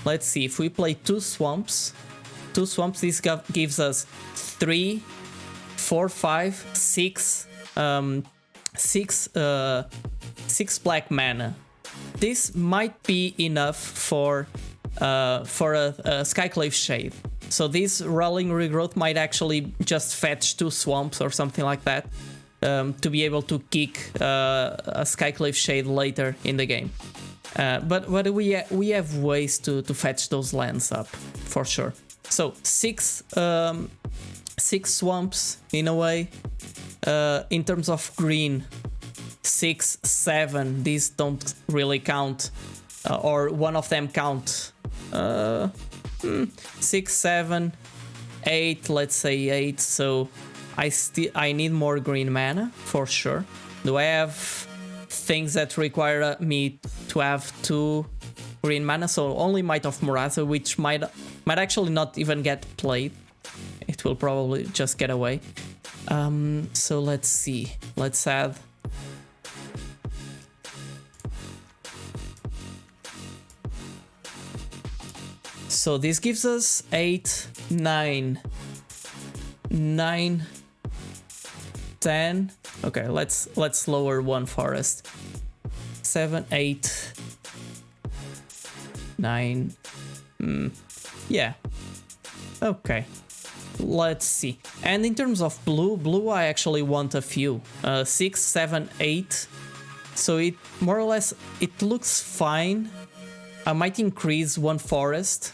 let's see, if we play 2 swamps, this gives us 3, 4, 5, 6, 6 black mana. This might be enough for a Skyclave Shade. So this Rolling Regrowth might actually just fetch 2 swamps or something like that, to be able to kick a Skyclave Shade later in the game. But we have ways to fetch those lands up for sure. So 6 swamps in a way. In terms of green, 6, 7. These don't really count, or one of them count. 6, 7, 8. Let's say 8. So I need more green mana for sure. Do I have things that require me to have 2 green mana? So only Might of Murasa, which might actually not even get played. It will probably just get away. So let's see. Let's add. So this gives us 8, 9, 9, 10. Okay, let's lower one forest. 7, 8, 9. Yeah. Okay. Let's see. And in terms of blue I actually want a few. 6, 7, 8. So it more or less it looks fine. I might increase one forest.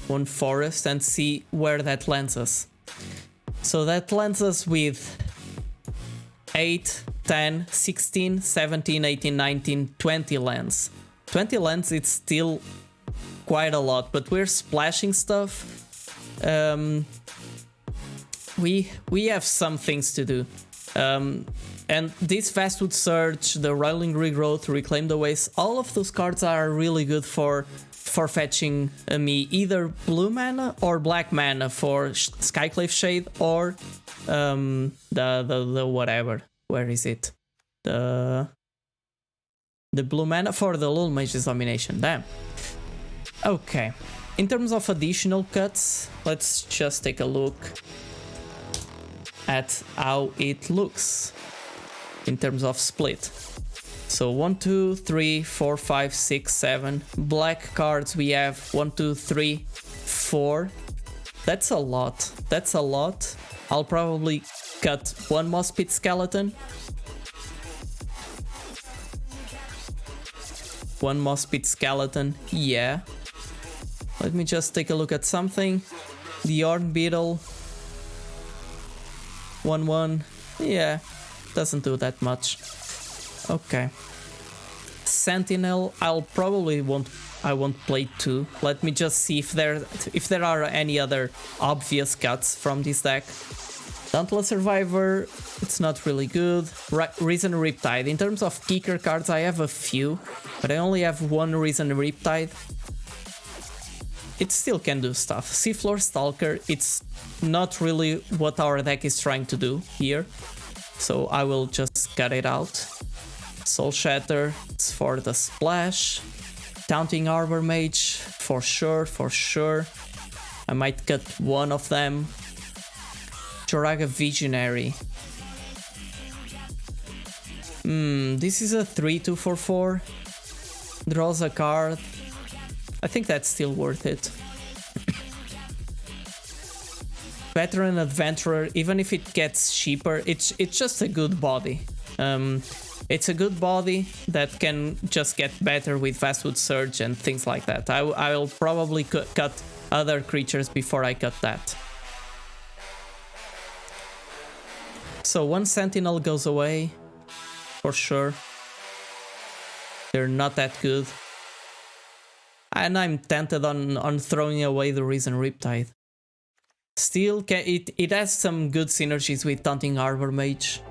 One forest and see where that lands us. So that lands us with 8, 10, 16, 17, 18, 19, 20 lands. 20 lands, it's still quite a lot, but we're splashing stuff. We have some things to do. And this Vastwood Surge, the Rolling Regrowth, Reclaim the Waste, all of those cards are really good for fetching me either blue mana or black mana for Skyclave Shade or the whatever. Where is it? The blue mana for the Lul Mage's Domination. Damn. Okay. In terms of additional cuts, let's just take a look at how it looks in terms of split. So 1, 2, 3, 4, 5, 6, 7. Black cards we have 1, 2, 3, 4. That's a lot. That's a lot. I'll probably cut one Moss Pit Skeleton. One Moss Pit Skeleton, yeah. Let me just take a look at something. The Horn Beetle. 1/1. Yeah, doesn't do that much. Okay. Sentinel, I won't play 2. Let me just see if there are any other obvious cuts from this deck. Dauntless Survivor, it's not really good. Reason Riptide. In terms of kicker cards, I have a few, but I only have one Reason Riptide. It still can do stuff. Seafloor Stalker, it's not really what our deck is trying to do here, so I will just cut it out. Soul Shatter, it's for the splash. Taunting Arbor Mage, for sure. I might cut one of them. Joraga Visionary. This is a 3/2/4/4. Draws a card. I think that's still worth it. Veteran Adventurer, even if it gets cheaper, it's just a good body. It's a good body that can just get better with Vastwood Surge and things like that. I will probably cut other creatures before I cut that. So one Sentinel goes away, for sure. They're not that good. And I'm tempted on throwing away the Reason Riptide. Still, it has some good synergies with Taunting Arbor Mage.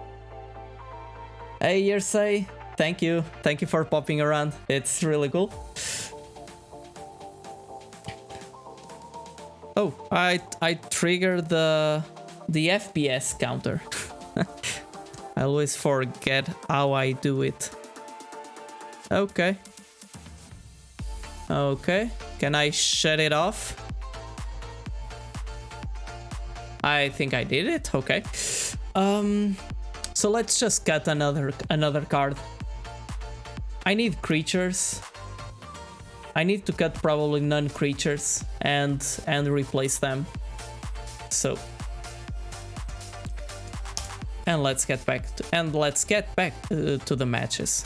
Hey, Yersay, thank you for popping around. It's really cool. Oh, I triggered the FPS counter. I always forget how I do it. Okay. Okay, can I shut it off? I think I did it. Okay. So let's just cut another card. I need creatures. I need to cut probably non-creatures and replace them. So, and let's get back to the matches.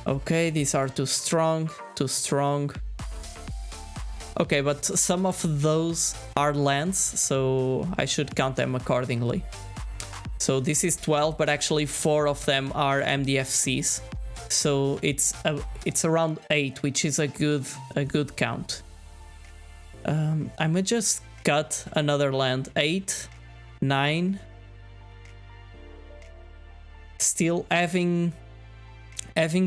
Okay, these are too strong. Okay, but some of those are lands, so I should count them accordingly. So this is 12, but actually 4 of them are MDFCs. So it's around 8, which is a good count. I might just cut another land. 8, 9. Still having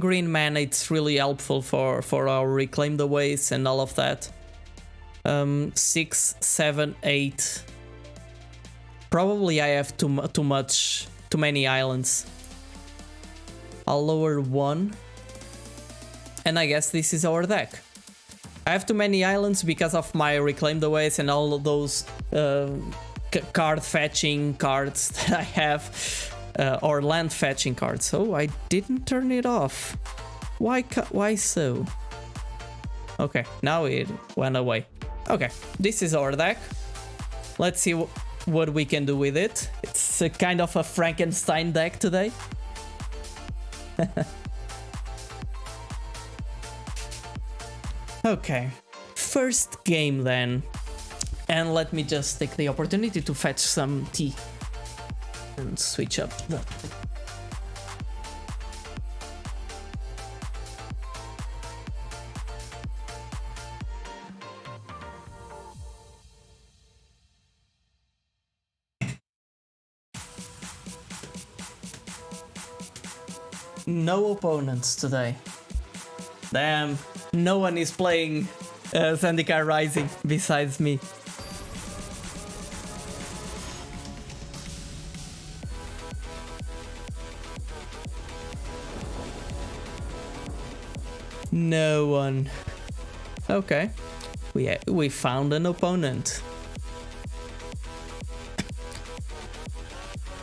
green mana, it's really helpful for our Reclaim the Waste and all of that. 6, 7, 8. Probably I have too many islands. I'll lower 1. And I guess this is our deck. I have too many islands because of my Reclaim the Waste and all of those card fetching cards that I have. Or land fetching cards. So I didn't turn it off. Why so? Okay, now it went away. Okay, this is our deck. Let's see what we can do with it. It's a kind of a Frankenstein deck today. Okay, first game then. And let me just take the opportunity to fetch some tea. And switch up the... No opponents today. Damn, no one is playing Zendikar Rising besides me. No one. Okay, we found an opponent.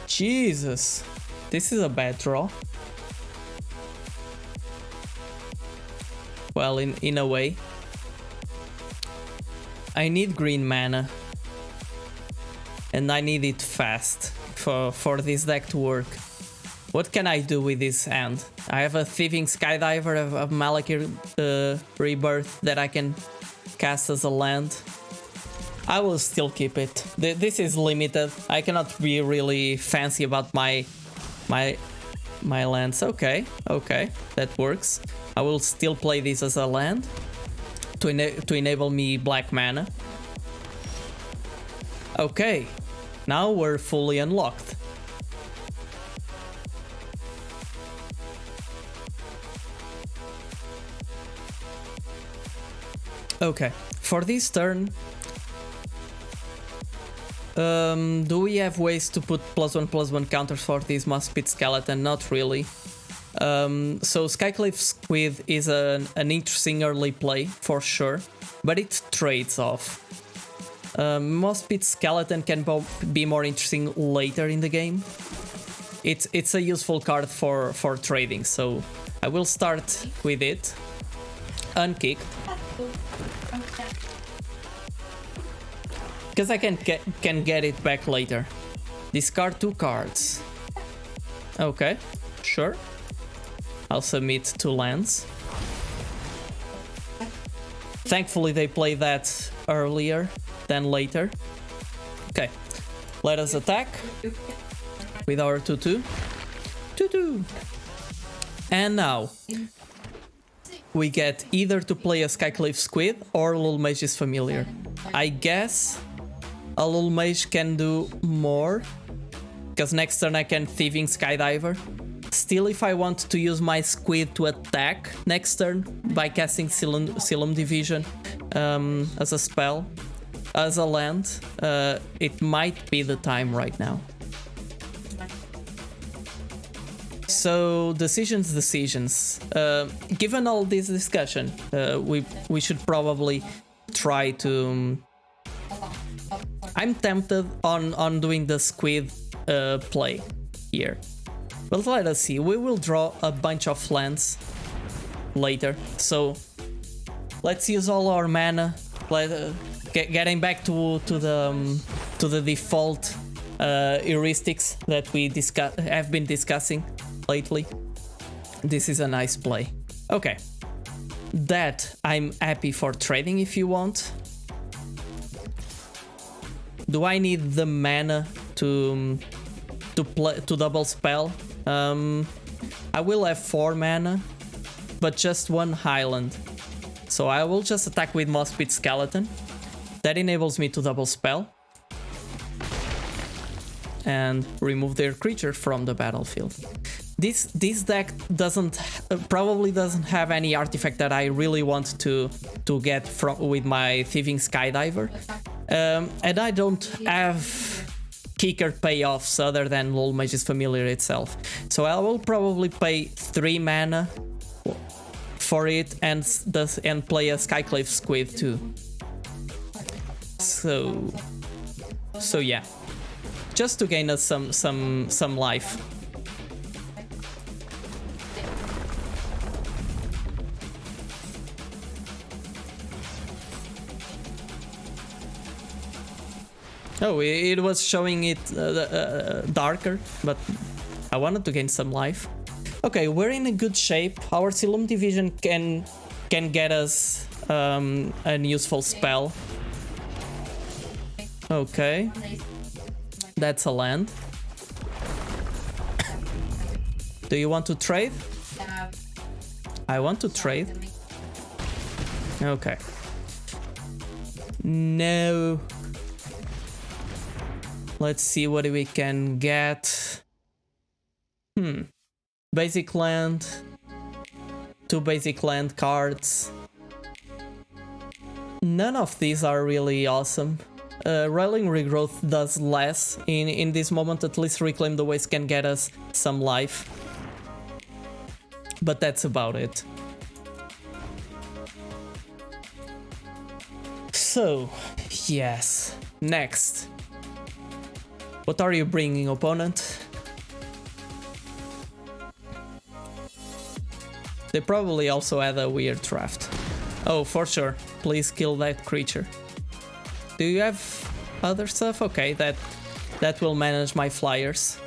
Jesus, this is a bad draw. Well, in a way. I need green mana. And I need it fast for this deck to work. What can I do with this hand? I have a Thieving Skydiver, a Malakir Rebirth that I can cast as a land. I will still keep it. This is limited. I cannot be really fancy about my lands. Okay, that works. I will still play this as a land to enable me black mana. Okay, now we're fully unlocked. Okay, for this turn, do we have ways to put +1/+1 counters for this Moss-Pit Skeleton? Not really. So Skyclave Squid is an interesting early play for sure, but it trades off. Moss-Pit Skeleton can be more interesting later in the game. It's a useful card for trading, so I will start with it. Unkick. Because I can get it back later. Discard 2 cards. Okay, sure. I'll submit 2 lands. Thankfully they play that earlier than later. Okay, let us attack with our 2/2. 2/2. And now we get either to play a Skyclave Squid or Lul Mage's Familiar. I guess a Lul Mage can do more, because next turn I can Thieving Skydiver. Still, if I want to use my Squid to attack next turn by casting Silum Division as a spell, as a land, it might be the time right now. So decisions. Given all this discussion, we should probably try to. I'm tempted on doing the Squid play here, but let us see. We will draw a bunch of lands later, so let's use all our mana. Getting back to the default heuristics that we have been discussing lately. This is a nice play. Okay, that I'm happy for trading if you want. Do I need the mana to double spell? I will have 4 mana, but just 1 Highland. So I will just attack with Moss-Pit Skeleton. That enables me to double spell and remove their creature from the battlefield. this deck doesn't probably doesn't have any artifact that I really want to get from with my Thieving Skydiver, and I don't have kicker payoffs other than Lol Mage's Familiar itself, so I will probably pay 3 mana for it and play a Skyclave Squid too. So yeah, just to gain us some life. Oh, it was showing it darker, but I wanted to gain some life. Okay, we're in a good shape. Our Silum Division can get us a useful spell. Okay, that's a land. Do you want to trade? I want to trade. Okay. No. Let's see what we can get. Basic land. 2 basic land cards. None of these are really awesome. Railing Regrowth does less. In this moment, at least Reclaim the Waste can get us some life. But that's about it. So, yes. Next. What are you bringing, opponent? They probably also had a weird draft. Oh, for sure. Please kill that creature. Do you have other stuff? Okay, that will manage my flyers.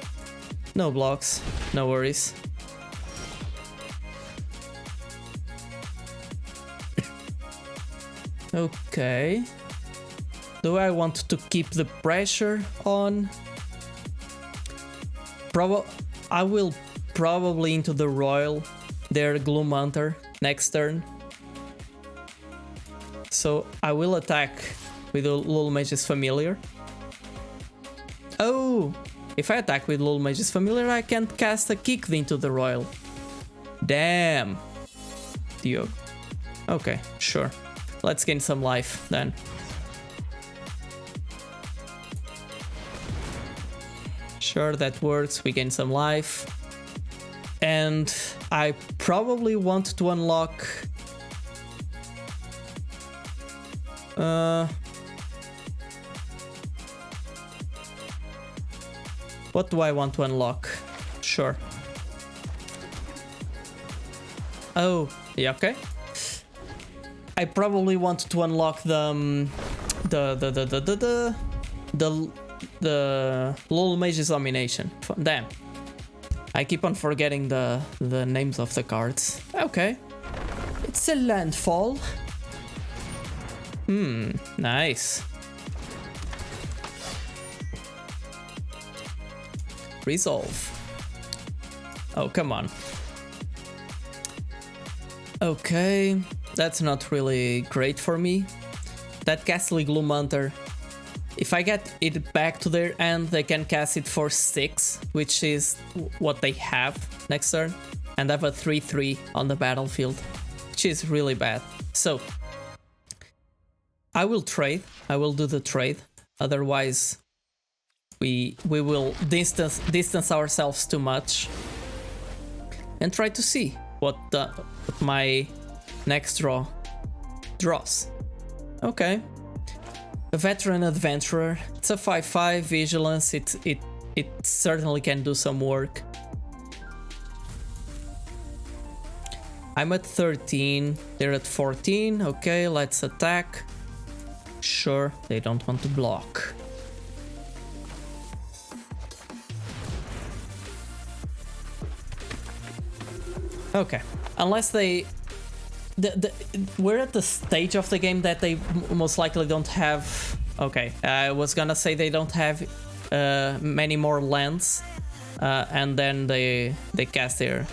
No blocks, no worries. Okay. Do I want to keep the pressure on? I will probably into the Royal, their Gloom Hunter, next turn. So I will attack with Lul Mage's Familiar. Oh! If I attack with Lul Mage's Familiar, I can't cast a Kick into the Royal. Damn! Dio. Okay, sure. Let's gain some life then. Sure, that works. We gain some life. And I probably want to unlock... what do I want to unlock? Sure. Oh, yeah, okay. I probably want to unlock the Lul Mage's Domination. Damn. I keep on forgetting the names of the cards. Okay. It's a landfall. Nice. Resolve. Oh, come on. Okay. That's not really great for me. That Ghastly Gloom Hunter, if I get it back to their end, they can cast it for 6, which is what they have next turn, and have a 3/3 on the battlefield, which is really bad. So, I will trade. I will do the trade. Otherwise, we will distance ourselves too much, and try to see what my next draws. Okay. A Veteran Adventurer. It's a 5/5 vigilance. It certainly can do some work. I'm at 13. They're at 14. Okay, let's attack. Sure, they don't want to block. Okay, unless they... we're at the stage of the game that they most likely don't have... Okay, I was gonna say they don't have many more lands, and then they cast their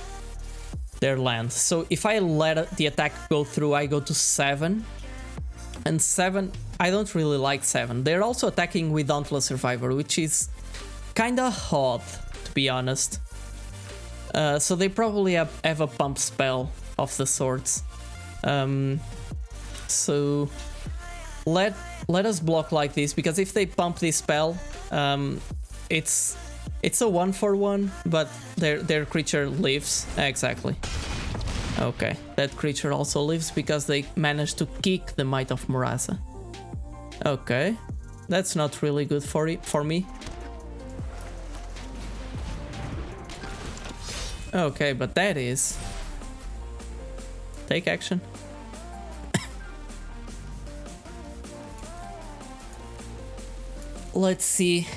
land. So if I let the attack go through, I go to 7. And 7, I don't really like 7. They're also attacking with Dauntless Survivor, which is kinda odd, to be honest. So they probably have a pump spell of the sorts. So let us block like this, because if they pump this spell, it's a 1/1, but their creature lives. Exactly. Okay, that creature also lives because they managed to kick the Might of Murasa. Okay, that's not really good for me. Okay, but that is... Take action. Let's see.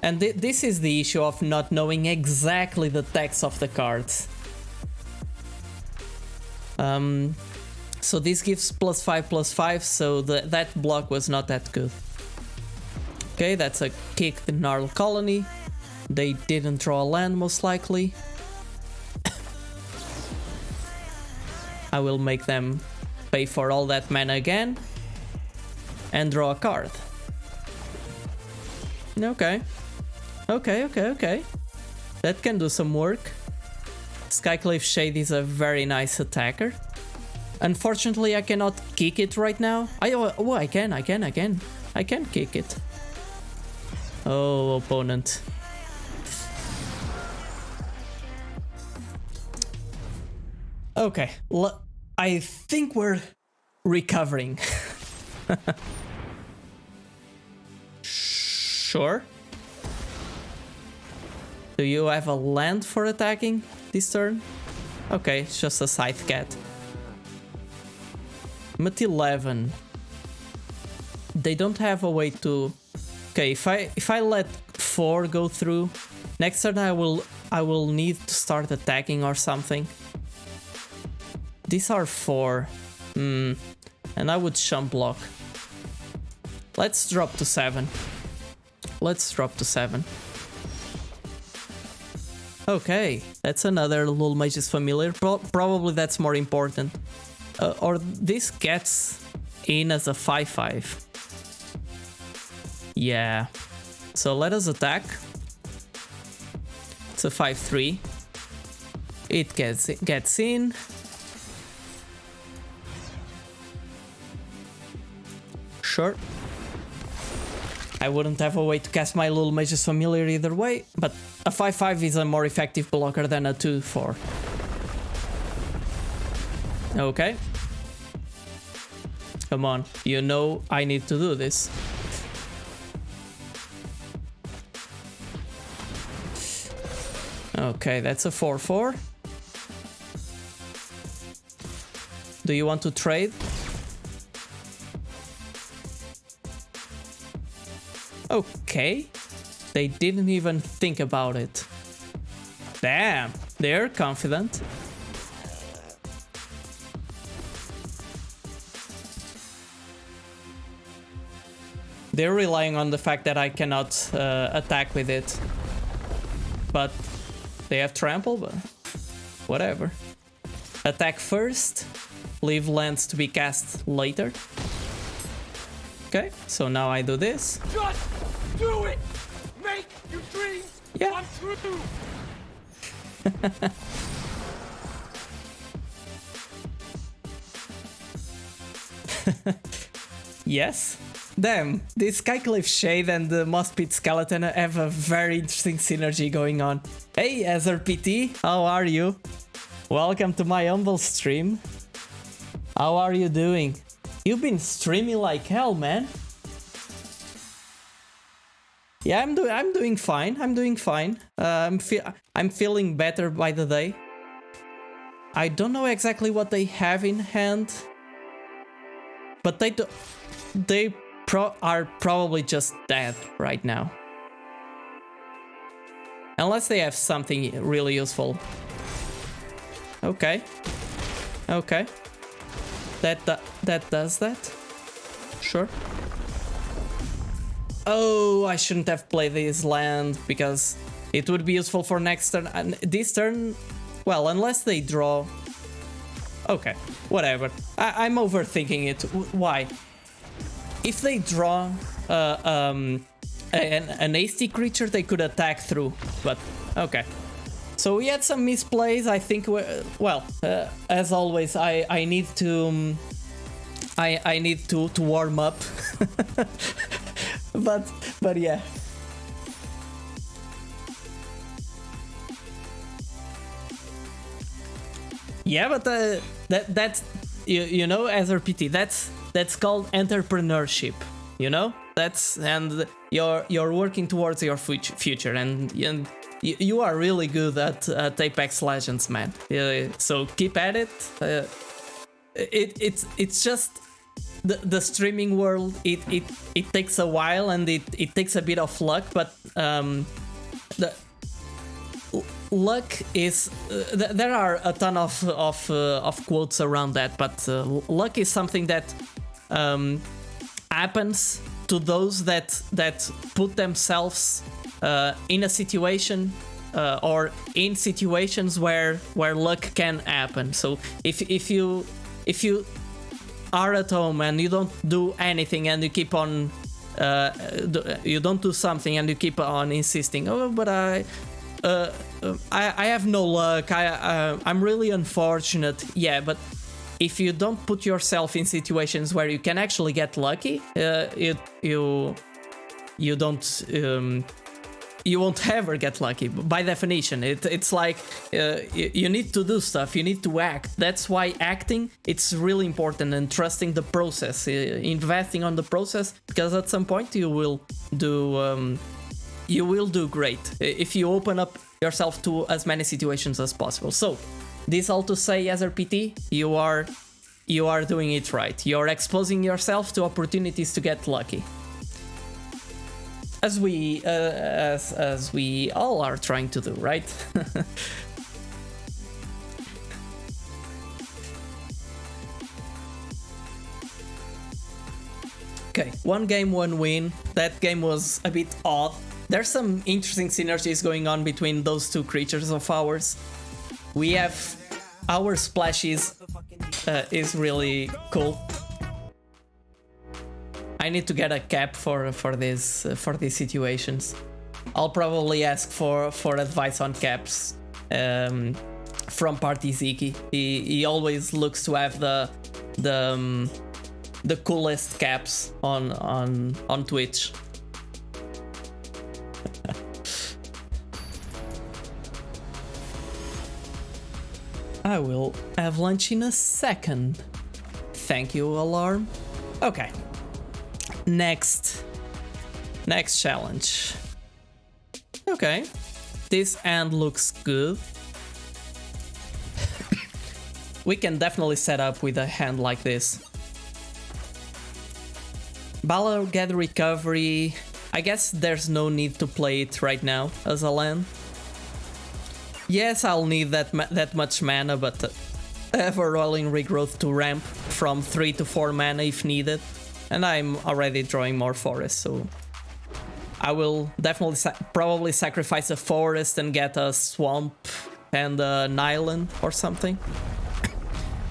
And this is the issue of not knowing exactly the text of the cards. So this gives +5/+5, so that block was not that good. Okay, that's a kick the Gnarl Colony. They didn't draw a land, most likely. I will make them pay for all that mana again and draw a card. Okay. Okay. That can do some work. Skyclave Shade is a very nice attacker. Unfortunately, I cannot kick it right now. I can kick it. Oh, opponent. Okay, I think we're recovering. Sure. Do you have a land for attacking this turn? Okay, it's just a Scythe Cat. Mat 11. They don't have a way to... Okay, if I let 4 go through, next turn I will need to start attacking or something. These are 4. And I would chump block. Let's drop to 7. Okay, that's another Lul Mage's Familiar. Probably that's more important. Or this gets in as a 5/5. Yeah. So let us attack. It's a 5/3. It gets in. Sure. I wouldn't have a way to cast my Lul Mage's Familiar either way, but a 5/5 is a more effective blocker than a 2/4. Okay. Come on, you know I need to do this. Okay, that's a 4/4. Do you want to trade? Okay. They didn't even think about it. Damn, they're confident. They're relying on the fact that I cannot attack with it. But they have trample, but whatever. Attack first, leave lands to be cast later. Okay, so now I do this. Just do it! Make your dreams come true! Yes. Damn, this Skyclave Shade and the Moss Pit Skeleton have a very interesting synergy going on. Hey, PT, how are you? Welcome to my humble stream. How are you doing? You've been streaming like hell, man. Yeah, I'm doing fine. I'm feeling better by the day. I don't know exactly what they have in hand, but they are probably just dead right now. Unless they have something really useful. Okay. That does that. Sure. Oh, I shouldn't have played this land because it would be useful for next turn. And this turn, well, unless they draw. Okay, whatever. I'm overthinking it. Why? If they draw an hasty creature, they could attack through. But okay. So we had some misplays. I think well, as always, I need to I need to warm up. but yeah. Yeah, but that's you know, as RPT, that's called entrepreneurship. You know, and you're working towards your future, and you are really good at Apex Legends, man. So keep at it. It's just the streaming world. It takes a while, and it takes a bit of luck, but the luck is there are a ton of quotes around that, but luck is something that happens to those that put themselves in a situation or in situations where luck can happen. So if you are at home and you don't do anything and you keep on you don't do something and you keep on insisting, oh, but I have no luck, I'm really unfortunate. Yeah, but if you don't put yourself in situations where you can actually get lucky, you don't you won't ever get lucky. By definition, it's like you need to do stuff, you need to act. That's why acting, it's really important, and trusting the process, investing on the process, because at some point you will do great if you open up yourself to as many situations as possible. So this all to say, as RPT, you are doing it right. You're exposing yourself to opportunities to get lucky, as we all are trying to do, right? Okay, 1 game, 1 win. That game was a bit odd. There's some interesting synergies going on between those two creatures of ours. We have our splashes is really cool. I need to get a cap for these situations. I'll probably ask for advice on caps from Party Ziki. He always looks to have the coolest caps on Twitch. I will have lunch in a second. Thank you, alarm. Okay. Next challenge. Okay. This hand looks good. We can definitely set up with a hand like this. Balor get recovery. I guess there's no need to play it right now as a land. Yes, I'll need that much mana, but I have a rolling regrowth to ramp from 3 to 4 mana if needed, and I'm already drawing more forests, so I will definitely probably sacrifice a forest and get a swamp and an island or something.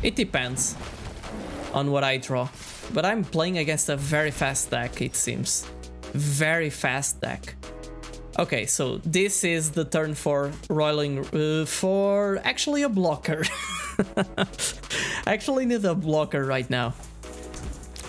It depends on what I draw, but I'm playing against a very fast deck, it seems. Very fast deck. Okay, so this is the turn for roiling for actually a blocker. Actually need a blocker right now.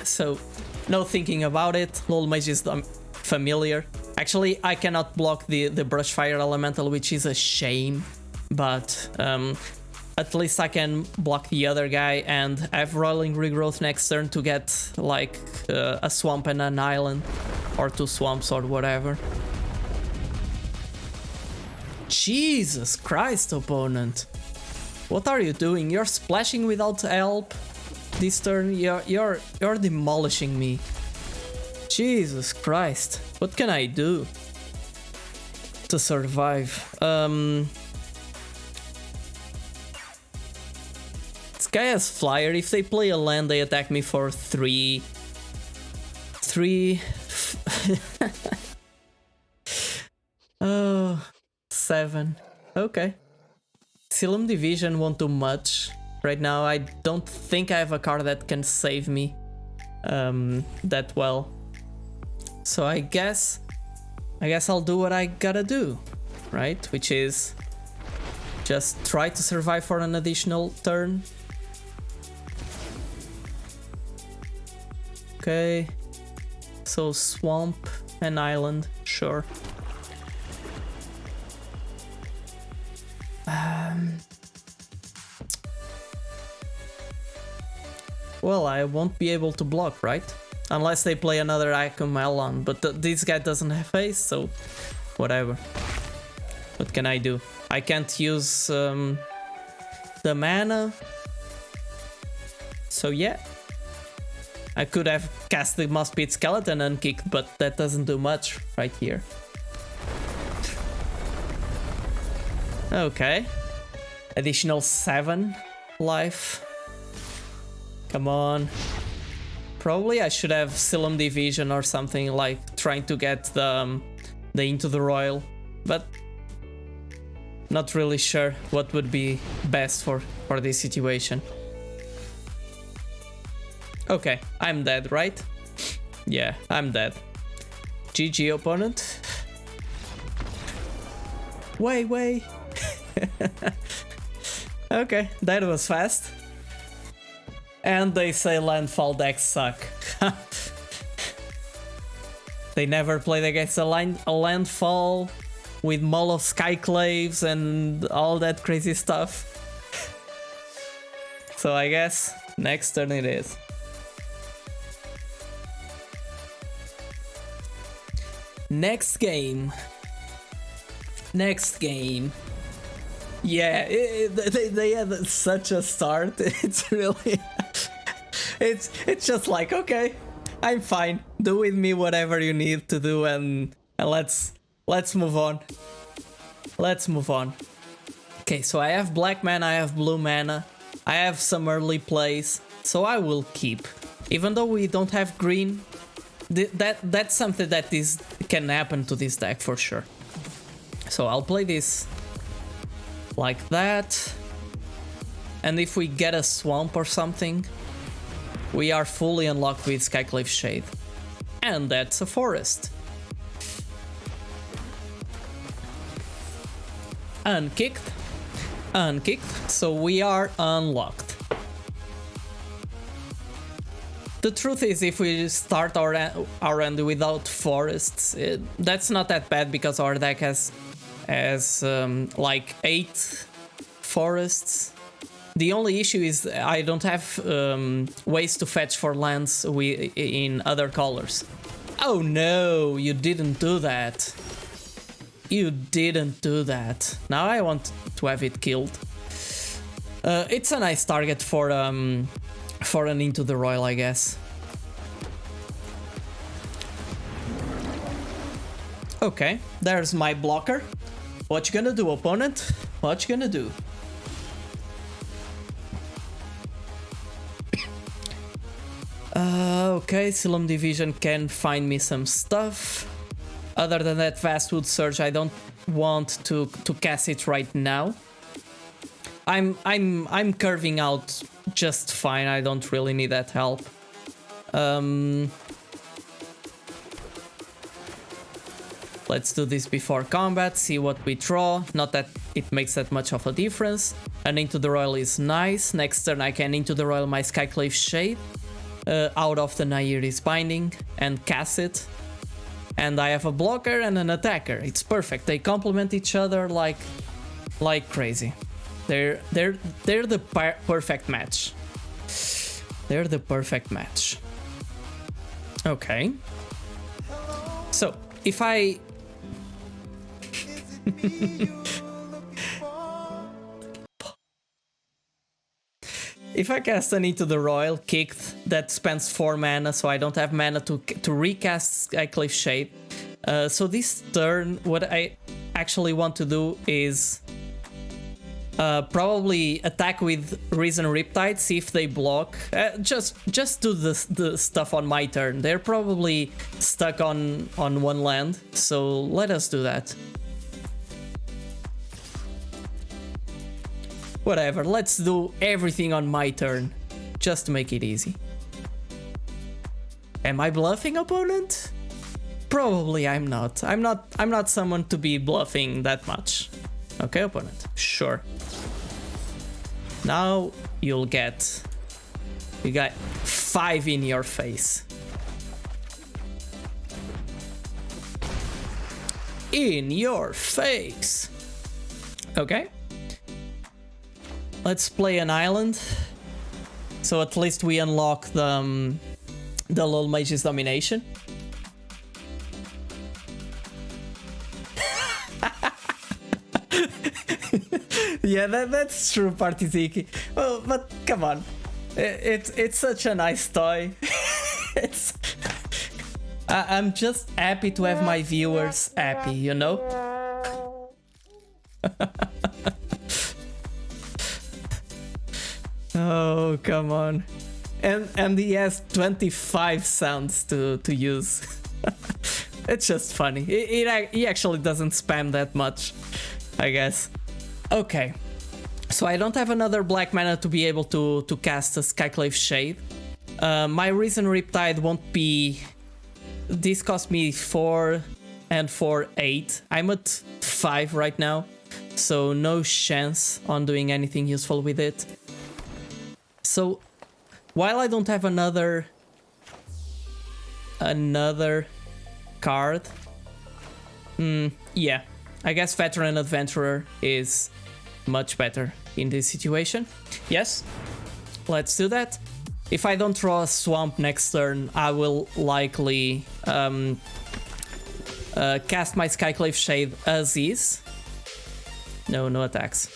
So no thinking about it. Lol Mage is familiar. Actually, I cannot block the Brushfire Elemental, which is a shame, but at least I can block the other guy and have Roiling Regrowth next turn to get like a swamp and an island, or 2 swamps or whatever. Jesus Christ, opponent. What are you doing? You're splashing without help this turn. You're demolishing me. Jesus Christ. What can I do to survive? This guy has flyer. If they play a land, they attack me for 3. Oh, 7. Okay. Silum Division won't do much right now. I don't think I have a card that can save me that well. So I guess I'll do what I gotta do, right? Which is Just try to survive for an additional turn. Okay. So swamp and island, sure. Well, I won't be able to block, right? Unless they play another Akumelon, but this guy doesn't have face, so whatever. What can I do? I can't use the mana. So yeah. I could have cast the Mosspeed Skeleton and kicked, but that doesn't do much right here. Okay. Additional 7 life. Come on. Probably I should have Silum Division or something, like trying to get the Into the Royal, but not really sure what would be best for this situation. Okay, I'm dead, right? Yeah, I'm dead. GG, opponent. Way. Okay, that was fast. And they say landfall decks suck. They never played against a landfall with Molo Skyclaves and all that crazy stuff. So I guess next turn it is. Next game. Yeah, they had such a start. It's really... it's just like, okay, I'm fine. Do with me whatever you need to do, and let's move on. Let's move on. Okay, so I have black mana, I have blue mana, I have some early plays, so I will keep. Even though we don't have green, that's something that can happen to this deck for sure. So I'll play this like that, and if we get a swamp or something, we are fully unlocked with Skyclave Shade. And that's a forest. Unkicked, so we are unlocked. The truth is, if we start our end without forests, that's not that bad because our deck has like 8 forests. The only issue is I don't have ways to fetch for lands in other colors. Oh no, you didn't do that. You didn't do that. Now I want to have it killed. It's a nice target for an Into the Royal, I guess. Okay, there's my blocker. What you gonna do, opponent? What you gonna do? Okay, Silum Division can find me some stuff. Other than that, Vastwood Surge, I don't want to cast it right now. I'm curving out just fine. I don't really need that help. Let's do this before combat, see what we draw. Not that it makes that much of a difference. And Into the Royal is nice. Next turn I can Into the Royal my Skyclave Shade out of the Nayiri's Binding and cast it. And I have a blocker and an attacker. It's perfect. They complement each other like crazy. They're the perfect match. They're the perfect match. Okay. So if I if I cast an Into the Royal, kicked, that spends 4 mana, so I don't have mana to recast Skyclave Shade. So this turn, what I actually want to do is probably attack with Risen Riptide, see if they block. Just do the stuff on my turn. They're probably stuck on one land, so let us do that. Whatever, let's do everything on my turn, just to make it easy. Am I bluffing, opponent? Probably I'm not. I'm not someone to be bluffing that much. Okay, opponent. Sure. Now you'll get... You got 5 in your face. In your face. Okay. Let's play an island. So at least we unlock the Lol Mage's domination. Yeah, that's true, Partiziki. Oh, but come on. It's such a nice toy. I'm just happy to have my viewers happy, you know? Oh, come on. And he has 25 sounds to use. It's just funny. He actually doesn't spam that much, I guess. Okay. So I don't have another black mana to be able to cast a Skyclave Shade. My Risen Riptide won't be... This cost me 4 and 4, 8. I'm at 5 right now, so no chance on doing anything useful with it. So, while I don't have another card, yeah, I guess Veteran Adventurer is much better in this situation. Yes, let's do that. If I don't draw a swamp next turn, I will likely cast my Skyclave Shade as is. No attacks.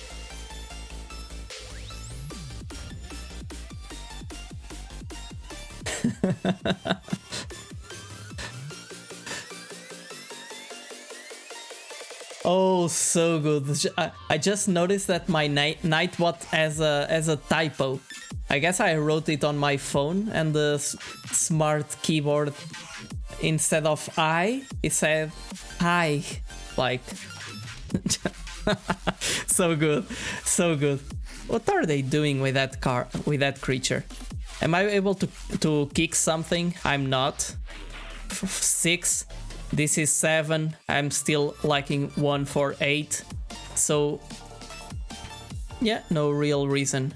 Oh, so good. I just noticed that my Nightbot has a typo. I guess I wrote it on my phone, and the smart keyboard, instead of I, it said hi. Like, so good, so good. What are they doing with that creature? Am I able to kick something? I'm not. 6. This is 7. I'm still lacking 1 for 8. So, yeah, no real reason.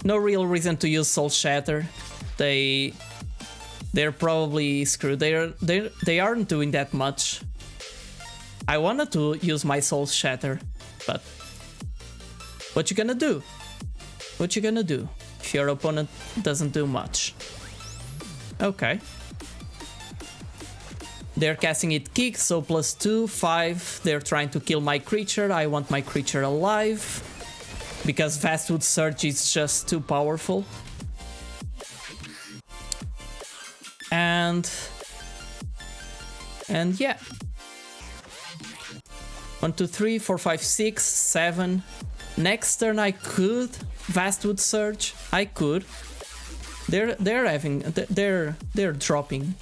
No real reason to use Soul Shatter. They're probably screwed. They aren't doing that much. I wanted to use my Soul Shatter, but what you gonna do? What you gonna do if your opponent doesn't do much? Okay. They're casting it kick, so +2, 5. They're trying to kill my creature. I want my creature alive, because Vastwood Surge is just too powerful. And yeah. 1, 2, 3, 4, 5, 6, 7. Next turn I could Vastwood Surge. I could. They're dropping.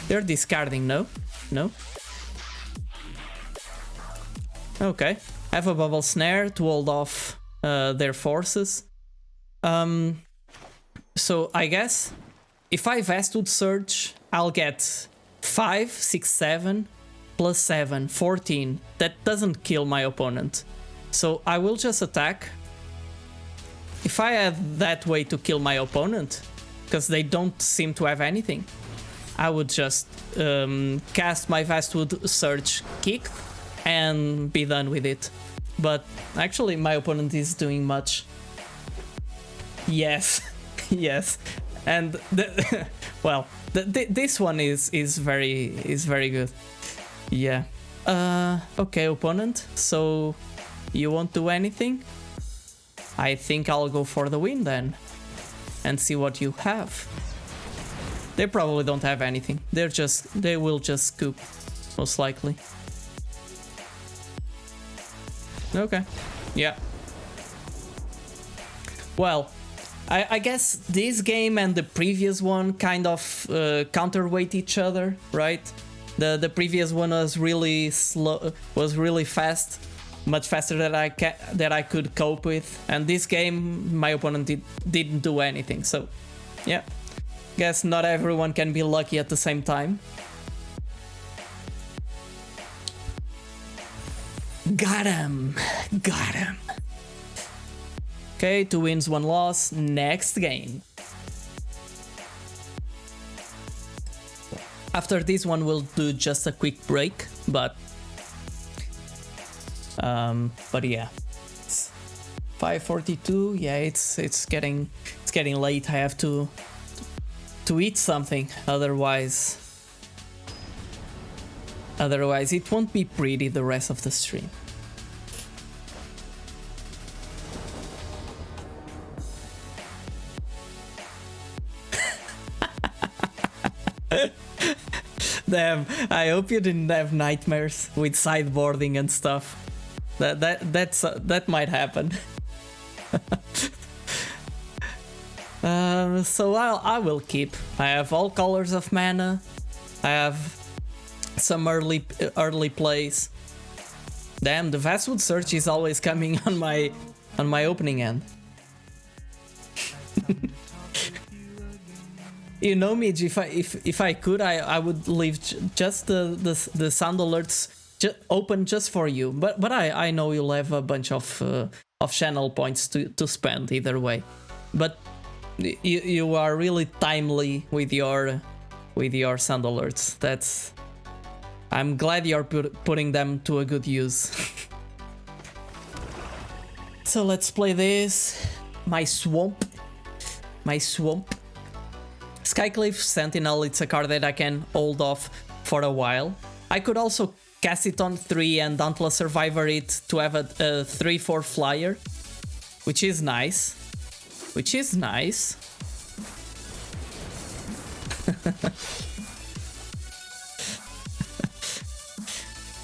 They're discarding. No. Okay. I have a Bubble Snare to hold off their forces. So I guess if I Vastwood Surge, I'll get 5, 6, 7 plus 7, 14. That doesn't kill my opponent. So I will just attack. If I had that way to kill my opponent, because they don't seem to have anything, I would just cast my Vastwood Surge kick and be done with it. But actually my opponent is doing much. Yes. Yes. And well, this one is very good. Yeah. Okay, opponent. So you won't do anything? I think I'll go for the win then and see what you have. They probably don't have anything. They will just scoop, most likely. Okay. Yeah. Well, I guess this game and the previous one kind of counterweight each other, right? The previous one was really slow, was really fast, much faster than I could cope with, and this game my opponent didn't do anything. So, yeah, guess not everyone can be lucky at the same time. Got him! Got him! Okay, 2 wins, 1 loss. Next game. After this one, we'll do just a quick break, but yeah, it's 5:42. Yeah, it's getting late. I have to eat something, otherwise it won't be pretty the rest of the stream. Damn, I hope you didn't have nightmares with sideboarding and stuff. That might happen. So I will keep. I have all colors of mana. I have some early plays. Damn, the Vastwood Search is always coming on my opening end. You know, Midge, if I could, I would leave just the sound alerts open just for you. But I know you'll have a bunch of channel points to spend either way. But you are really timely with your sound alerts. I'm glad you're putting them to a good use. So let's play this. My swamp. Skyclave Sentinel, it's a card that I can hold off for a while. I could also cast it on 3 and Dauntless Survivor it to have a 3/4 flyer, which is nice.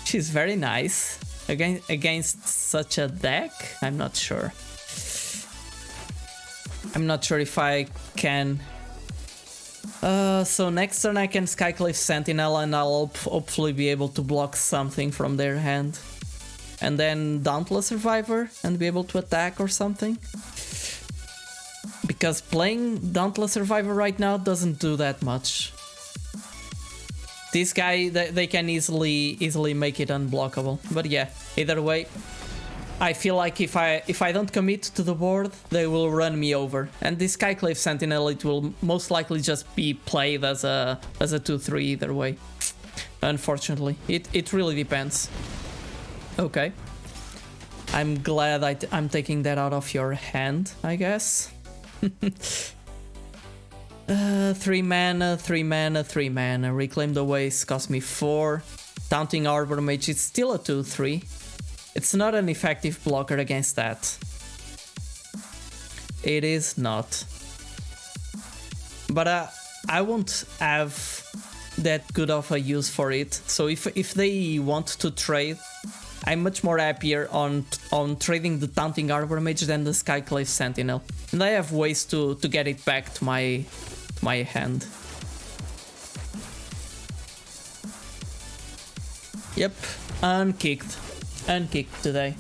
She's very nice. Against such a deck, I'm not sure. If I can. So next turn I can Skyclave Sentinel and I'll hopefully be able to block something from their hand. And then Dauntless Survivor and be able to attack or something. Because playing Dauntless Survivor right now doesn't do that much. This guy, they can easily make it unblockable. But yeah, either way, I feel like if I don't commit to the board, they will run me over. And this Skyclave Sentinel, it will most likely just be played as a 2/3 either way. Unfortunately, it really depends. Okay, I'm glad I'm taking that out of your hand, I guess. 3 mana, 3 mana, 3 mana. Reclaim the Waste cost me 4. Taunting Arbor Mage, it's still a 2/3. It's not an effective blocker against that. It is not. But I won't have that good of a use for it. So if they want to trade, I'm much more happier on trading the Taunting Arbor Mage than the Skyclave Sentinel. And I have ways to get it back to my hand. Yep, unkicked today.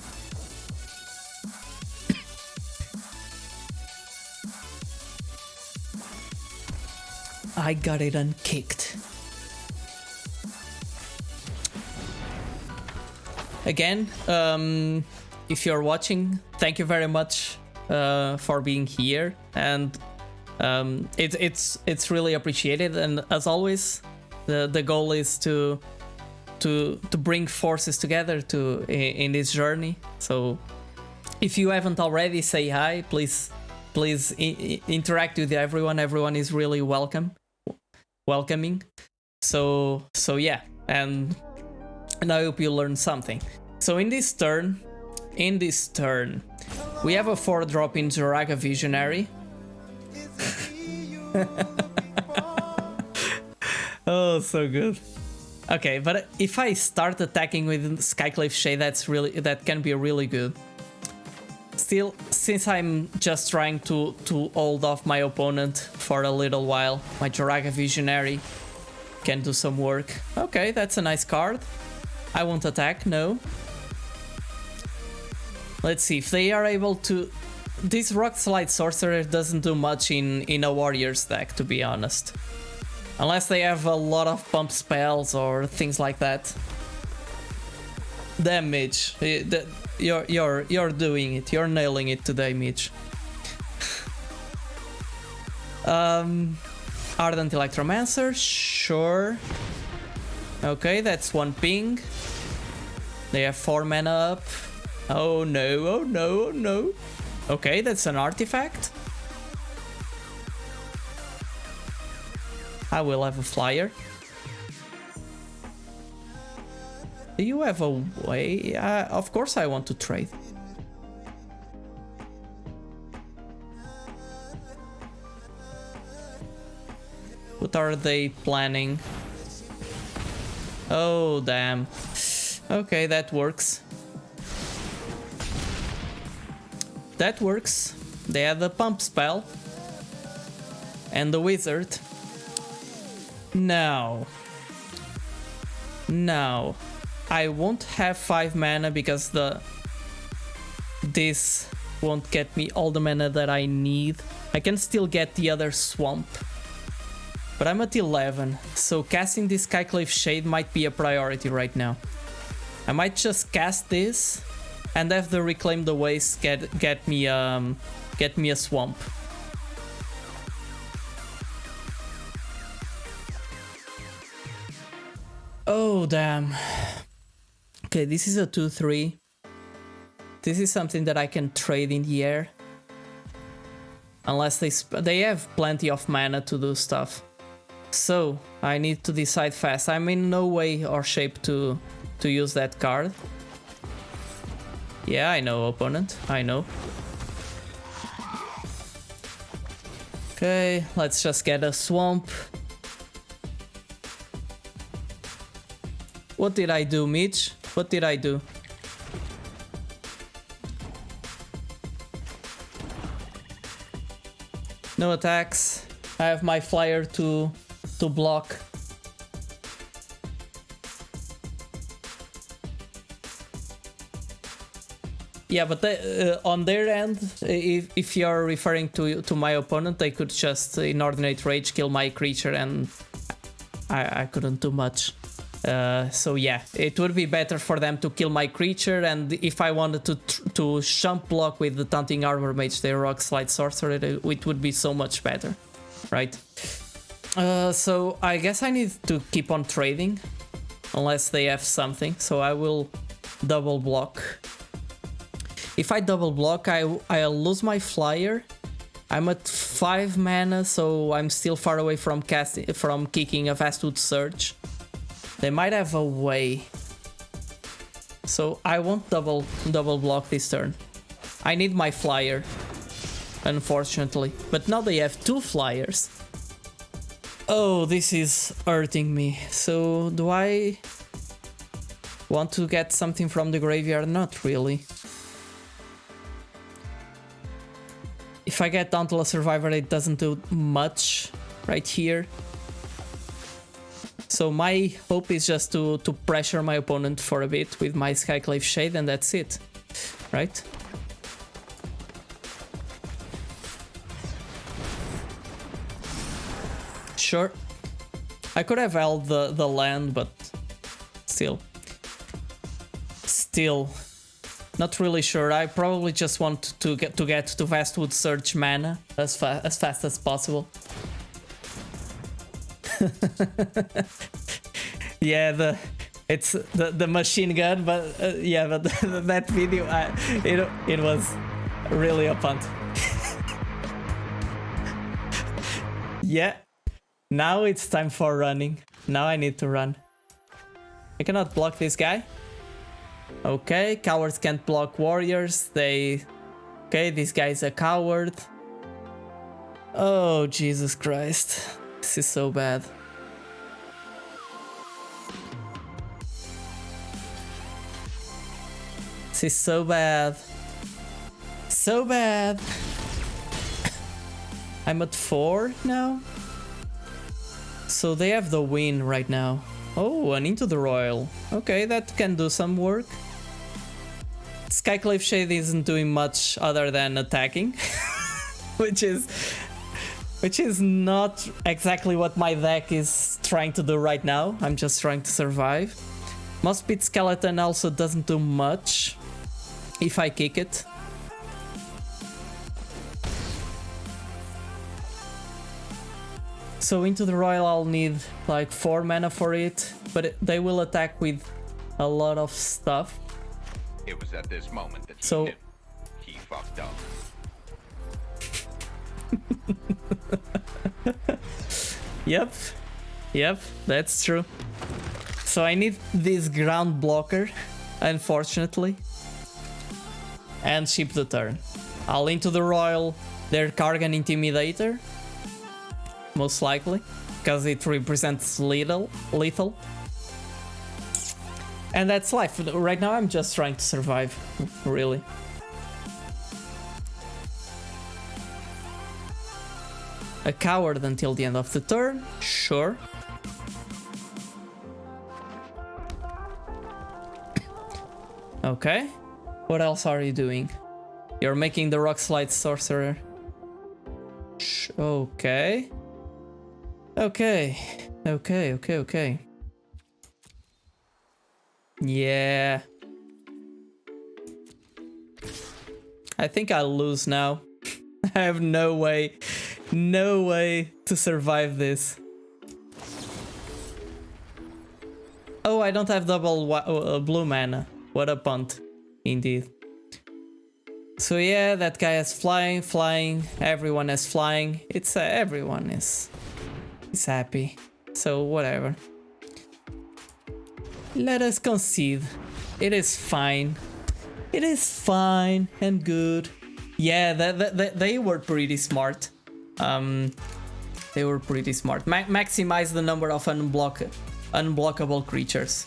I got it unkicked. Again, if you're watching, thank you very much for being here, and it's really appreciated. And as always, the goal is to bring forces together in this journey. So if you haven't already, say hi, please interact with everyone. Everyone is really welcoming. So yeah, and I hope you learned something. So in this turn, we have a 4-drop in Zoraga Visionary. Oh, so good. Okay, but if I start attacking with Skyclave Shade, that can be really good. Still, since I'm just trying to hold off my opponent for a little while, my Zoraga Visionary can do some work. Okay, that's a nice card. I won't attack, no. Let's see if they are able to. This Rock Slide Sorcerer doesn't do much in a Warriors deck, to be honest. Unless they have a lot of pump spells or things like that. Damn, Mitch. You're doing it. You're nailing it today, Mitch. Ardent Electromancer, sure. Okay, that's one ping. They have 4 mana up. Oh no, oh no, oh no. Okay, that's an artifact. I will have a flyer. Do you have a way? Of course I want to trade. What are they planning? Oh, damn. Okay, that works. That works. They have the pump spell. And the wizard. No. No. I won't have 5 mana because this won't get me all the mana that I need. I can still get the other swamp. But I'm at 11, so casting this Skyclave Shade might be a priority right now. I might just cast this and have the Reclaim the Waste get me a swamp. Oh damn. Okay, this is a 2/3. This is something that I can trade in the air. Unless they have plenty of mana to do stuff. So, I need to decide fast. I'm in no way or shape to use that card. Yeah, I know, opponent. I know. Okay, let's just get a swamp. What did I do, Mitch? What did I do? No attacks. I have my flyer to block. Yeah, but on their end, if you're referring to my opponent, they could just Inordinate Rage kill my creature and I couldn't do much. So yeah, it would be better for them to kill my creature, and if I wanted to shump block with the Taunting Armor Mage, their Rock Slide Sorcerer, it would be so much better, right? So I guess I need to keep on trading, unless they have something, so I will double block. If I double block, I'll lose my flyer. I'm at 5 mana, so I'm still far away from kicking a Vastwood Surge. They might have a way. So I won't double block this turn. I need my flyer, unfortunately. But now they have 2 flyers. Oh, this is hurting me. So do I want to get something from the graveyard? Not really. If I get Dauntless Survivor, it doesn't do much right here. So my hope is just to pressure my opponent for a bit with my Skyclave Shade, and that's it, right? Sure. I could have held the land, but still. Not really sure. I probably just want to get to Vastwood Surge mana as fast as possible. Yeah, it's the machine gun, but yeah, but that video, it was really a punt. Yeah, now it's time for running. Now I need to run. I cannot block this guy. Okay, cowards can't block warriors. Okay, this guy's a coward. Oh, Jesus Christ. This is so bad. This is so bad. So bad. I'm at 4 now. So they have the win right now. Oh, and Into the Royal. Okay, that can do some work. Skyclave Shade isn't doing much other than attacking. which is not exactly what my deck is trying to do right now. I'm just trying to survive. Moss Pit Skeleton also doesn't do much if I kick it. So into the Royal I'll need like 4 mana for it, but they will attack with a lot of stuff. It was at this moment that So- he knew he fucked up. Yep, that's true. So I need this ground blocker, unfortunately. And ship the turn. I'll into the Royal, their Kargan Intimidator. Most likely, because it represents lethal. And that's life. Right now I'm just trying to survive, really. A coward until the end of the turn, sure. Okay, what else are you doing? You're making the Rock Slide Sorcerer. Okay. Okay. Yeah. I think I'll lose now. I have no way to survive this. Oh, I don't have double blue mana. What a punt, indeed. So yeah, that guy has flying. Everyone has flying. It's everyone is happy. So whatever. Let us concede. It is fine. It is fine and good. Yeah, they were pretty smart. They were pretty smart. Maximize the number of unblockable creatures.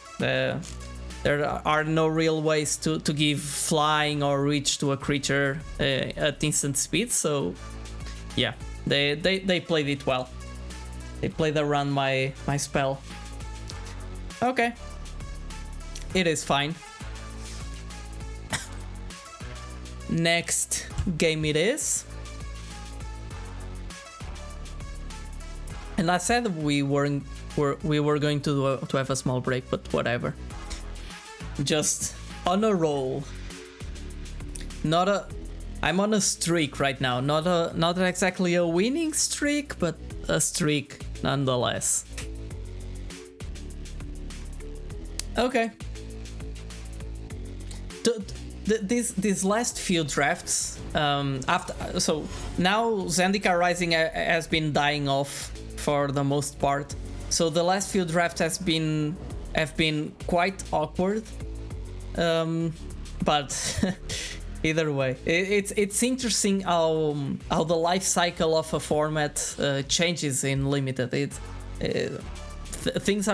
There are no real ways to give flying or reach to a creature at instant speed. So yeah, they played it well. They played around my spell. Okay. It is fine. Next game it is. And I said we were going to have a small break, but whatever. Just on a roll. I'm on a streak right now. Not exactly a winning streak, but a streak nonetheless. Okay. These last few drafts, so now Zendikar Rising has been dying off for the most part. So the last few drafts have been quite awkward, but either way, it's interesting how the life cycle of a format changes in limited. Things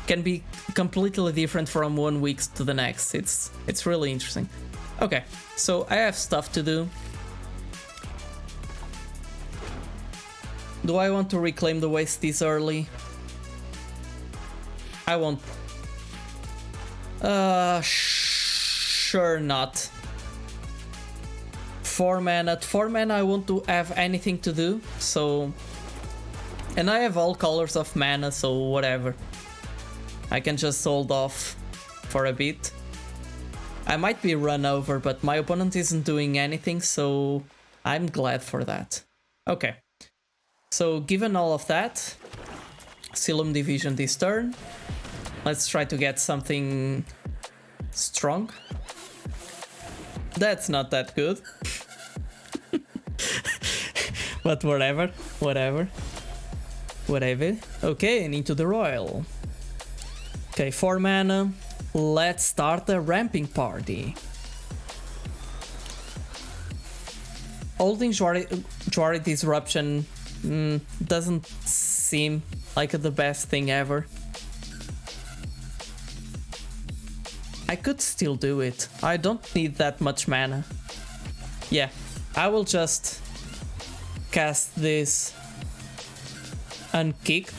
can be completely different from one week to the next. It's really interesting. Okay, so I have stuff to do. Do I want to reclaim the waste this early? I won't. Sure not. 4 mana. At 4 mana I want to have anything to do, so... And I have all colors of mana, so whatever. I can just hold off for a bit. I might be run over, but my opponent isn't doing anything, so I'm glad for that. Okay. So given all of that, Asylum Division this turn. Let's try to get something strong. That's not that good. But whatever. Okay, and into the Royal. Okay, 4 mana. Let's start a ramping party. Holding Jwari Disruption doesn't seem like the best thing ever. I could still do it. I don't need that much mana. Yeah, I will just cast this unkicked,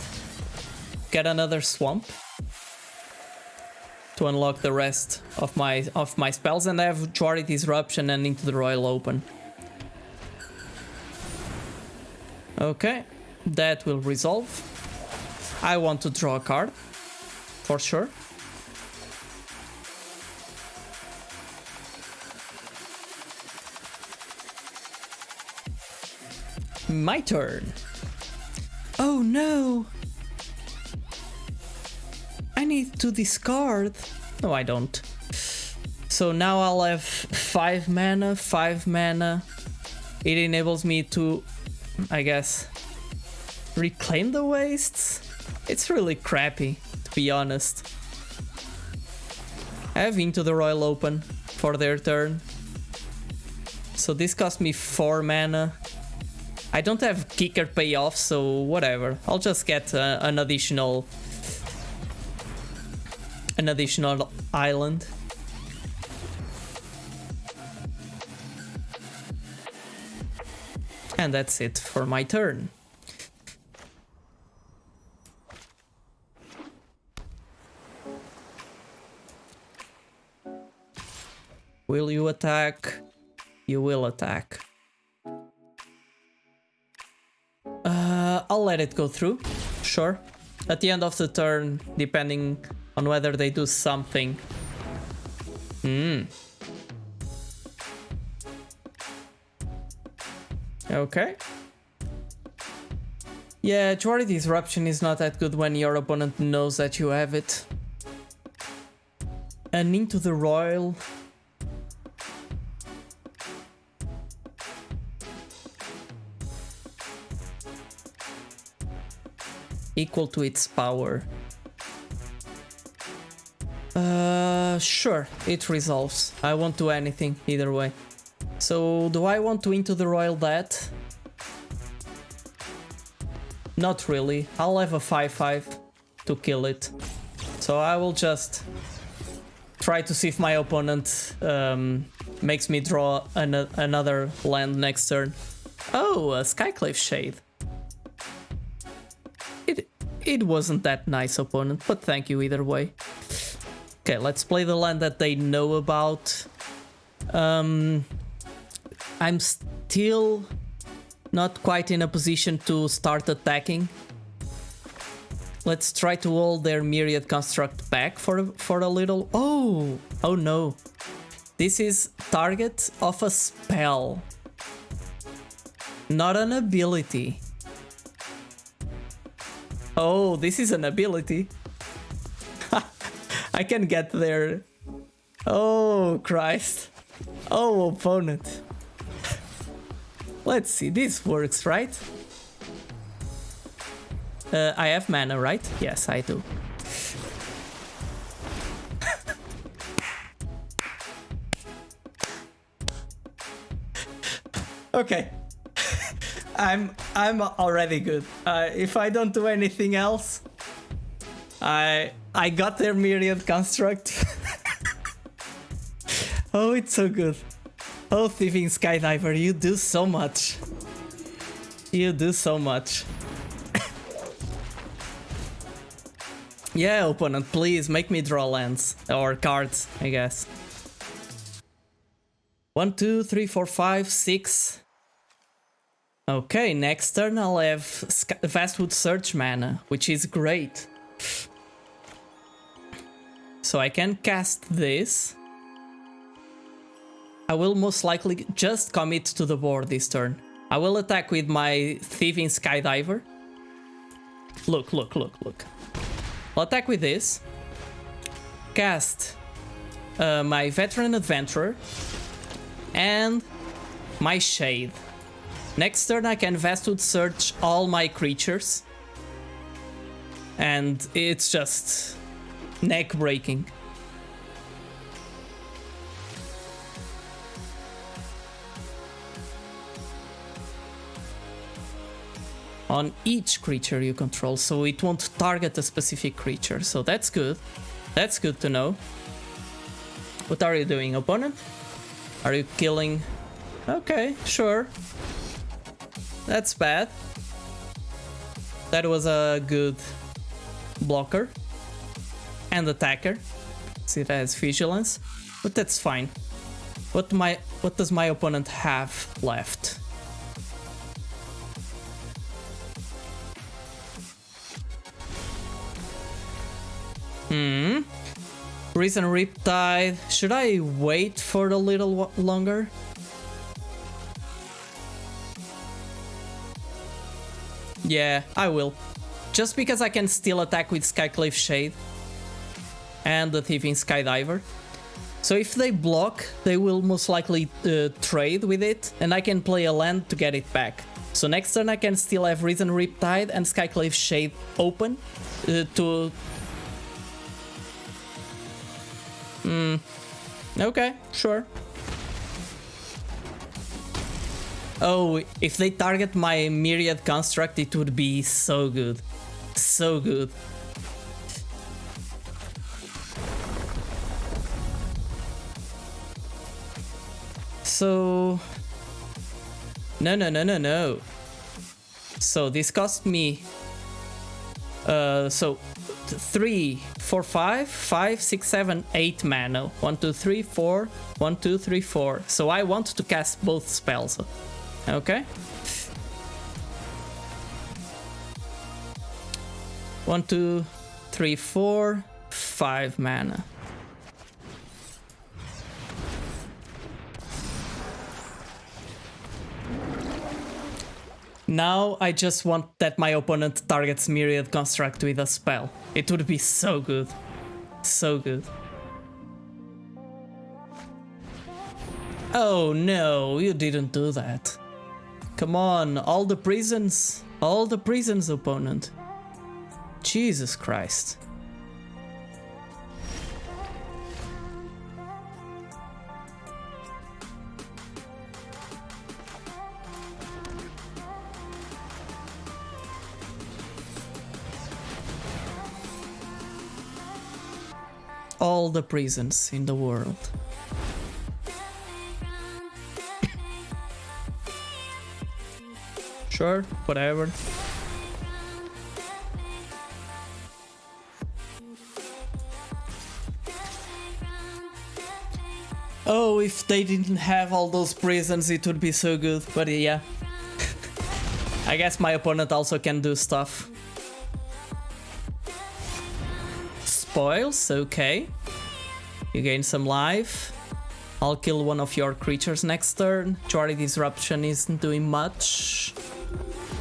get another swamp to unlock the rest of my spells, and I have Jwari Disruption and Into the Royal open. Okay, that will resolve. I want to draw a card, for sure. My turn. Oh no! I need to discard. No, I don't. So now I'll have 5 mana, 5 mana. It enables me to, I guess, reclaim the wastes. It's really crappy, to be honest. I have Into the Royal open for their turn. So this cost me 4 mana. I don't have kicker payoff, so whatever. I'll just get an additional island. And that's it for my turn. Will you attack? You will attack. I'll let it go through, sure. At the end of the turn, depending on whether they do something. Okay. Yeah, Jwari Disruption is not that good when your opponent knows that you have it. And Into the Royal. Equal to its power. Sure, it resolves. I won't do anything either way. So, do I want to Into the Royal that? Not really. I'll have a 5/5 to kill it. So I will just try to see if my opponent makes me draw another land next turn. Oh, a Skyclave Shade. It wasn't that nice, opponent, but thank you either way. Okay, let's play the land that they know about. I'm still not quite in a position to start attacking. Let's try to hold their Myriad Construct back for a little. Oh no. This is target of a spell, not an ability. Oh, this is an ability. I can get there. Oh, Christ. Oh, opponent. Let's see, this works, right? I have mana, right? Yes, I do. Okay. I'm already good. If I don't do anything else, I got their Myriad Construct. Oh, it's so good. Oh, Thieving Skydiver, you do so much. You do so much. Yeah, opponent, please make me draw lands or cards, I guess. 1, 2, 3, 4, 5, 6. Okay, next turn I'll have Vastwood Search mana, which is great. So I can cast this. I will most likely just commit to the board this turn. I will attack with my Thieving Skydiver. Look. I'll attack with this. Cast my Veteran Adventurer and my Shade. Next turn I can Vastwood Search all my creatures. And it's just neck breaking. On each creature you control, so it won't target a specific creature, so that's good. That's good to know. What are you doing, opponent? Are you killing? Okay, sure. That's bad. That was a good blocker and attacker. See, it has vigilance, but that's fine. What does my opponent have left? Risen Riptide. Should I wait for a little longer? Yeah, I will. Just because I can still attack with Skyclave Shade and the Thieving Skydiver. So if they block, they will most likely trade with it, and I can play a land to get it back. So next turn I can still have Risen Riptide and Skyclave Shade open to... Okay, sure. Oh, if they target my Myriad Construct, it would be so good. So good. So... No. So this cost me... so 3, 4, 5, 5, 6, 7, 8 mana. 1, 2, 3, 4. 1, 2, 3, 4. So I want to cast both spells. Okay. 1, 2, 3, 4, 5 mana. Now I just want that my opponent targets Myriad Construct with a spell. It would be so good. So good. Oh no, you didn't do that. Come on, all the prisons, opponent. Jesus Christ. All the prisons in the world. Sure, whatever. Oh, if they didn't have all those prisons, it would be so good. But yeah. I guess my opponent also can do stuff. Spoils, okay. You gain some life. I'll kill one of your creatures next turn. Jwari Disruption isn't doing much.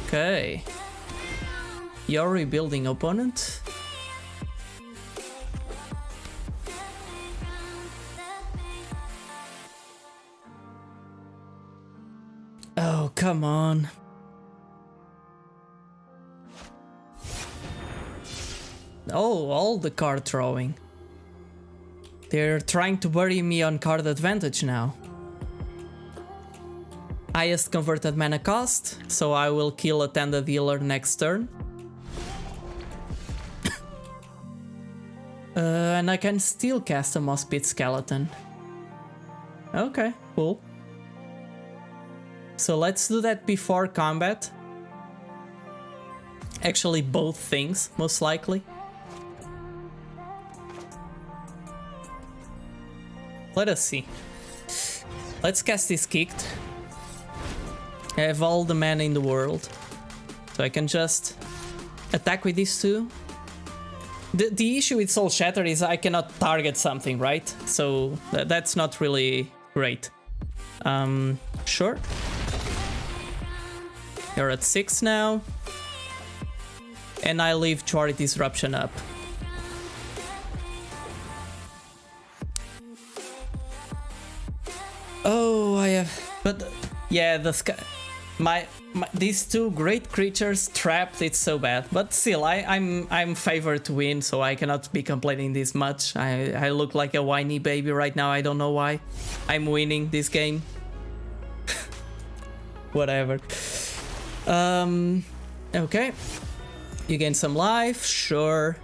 Okay. You're rebuilding, opponent. Oh, come on. Oh, all the card drawing. They're trying to bury me on card advantage now. Highest converted mana cost, so I will kill a Tended Healer next turn. And I can still cast a Moss Pit Skeleton. Okay, cool. So let's do that before combat. Actually, both things, most likely. Let us see. Let's cast this Kicked. I have all the mana in the world. So I can just attack with these two. The issue with Soul Shatter is I cannot target something, right? So that's not really great. Sure. You're at 6 now. And I leave Jwari Disruption up. Oh, I have... But, yeah, the sky... these two great creatures trapped, it's so bad. But still, I'm favored to win, so I cannot be complaining this much. I look like a whiny baby right now, I don't know why. I'm winning this game. Whatever. Okay. You gain some life, sure.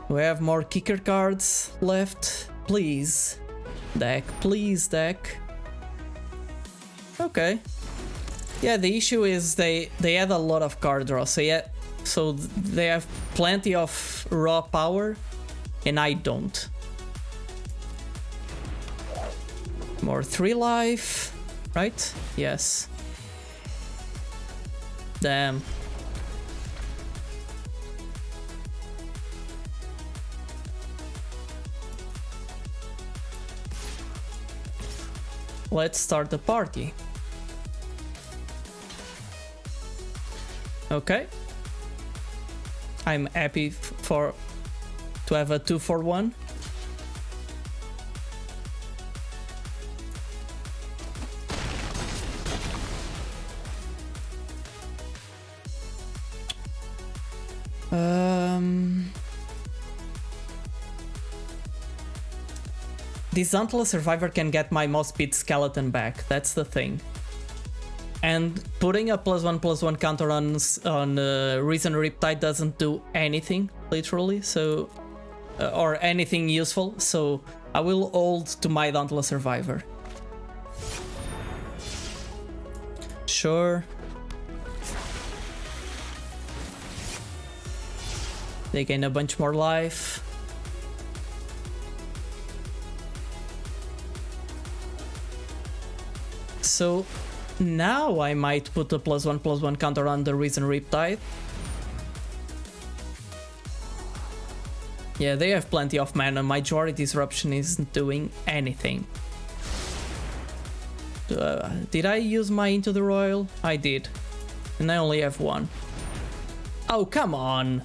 We have more kicker cards left. Please, deck. Please, deck. Okay. Yeah, the issue is they had a lot of card draw. So yeah, so they have plenty of raw power, and I don't. More 3 life, right? Yes. Damn. let's start the party. Okay. I'm happy to have a 2-for-1. This Dauntless Survivor can get my most beat skeleton back, that's the thing. And putting a +1/+1 counter on Reason Riptide doesn't do anything, literally, so... or anything useful, so I will hold to my Dauntless Survivor. Sure. They gain a bunch more life. So now I might put a +1/+1 counter on the Reason Riptide. Yeah, they have plenty of mana. Majority Disruption isn't doing anything. Did I use my Into the Royal? I did. And I only have one. Oh, come on!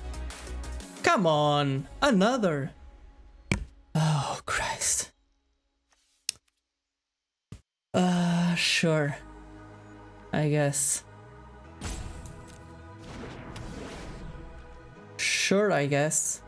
Come on! Another! Oh, Christ. Sure. I guess. Sure, I guess.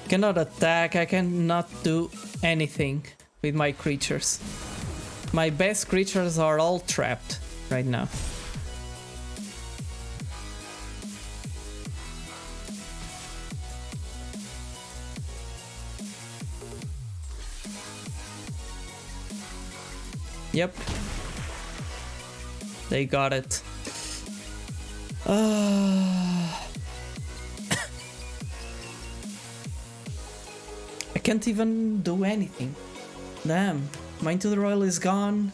Cannot attack, I cannot do anything with my creatures. My best creatures are all trapped right now. Yep. They got it. I can't even do anything. Damn. My Into the Royal is gone.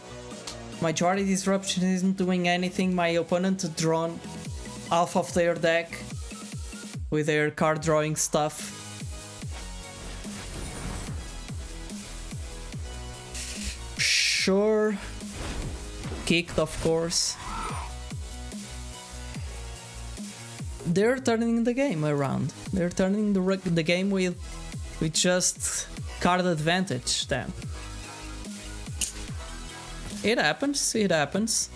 Majority Disruption isn't doing anything. My opponent drawn half of their deck with their card drawing stuff. Sure. Kicked, of course. They're turning the game around. They're turning the game with just card advantage. Damn. It happens, it happens.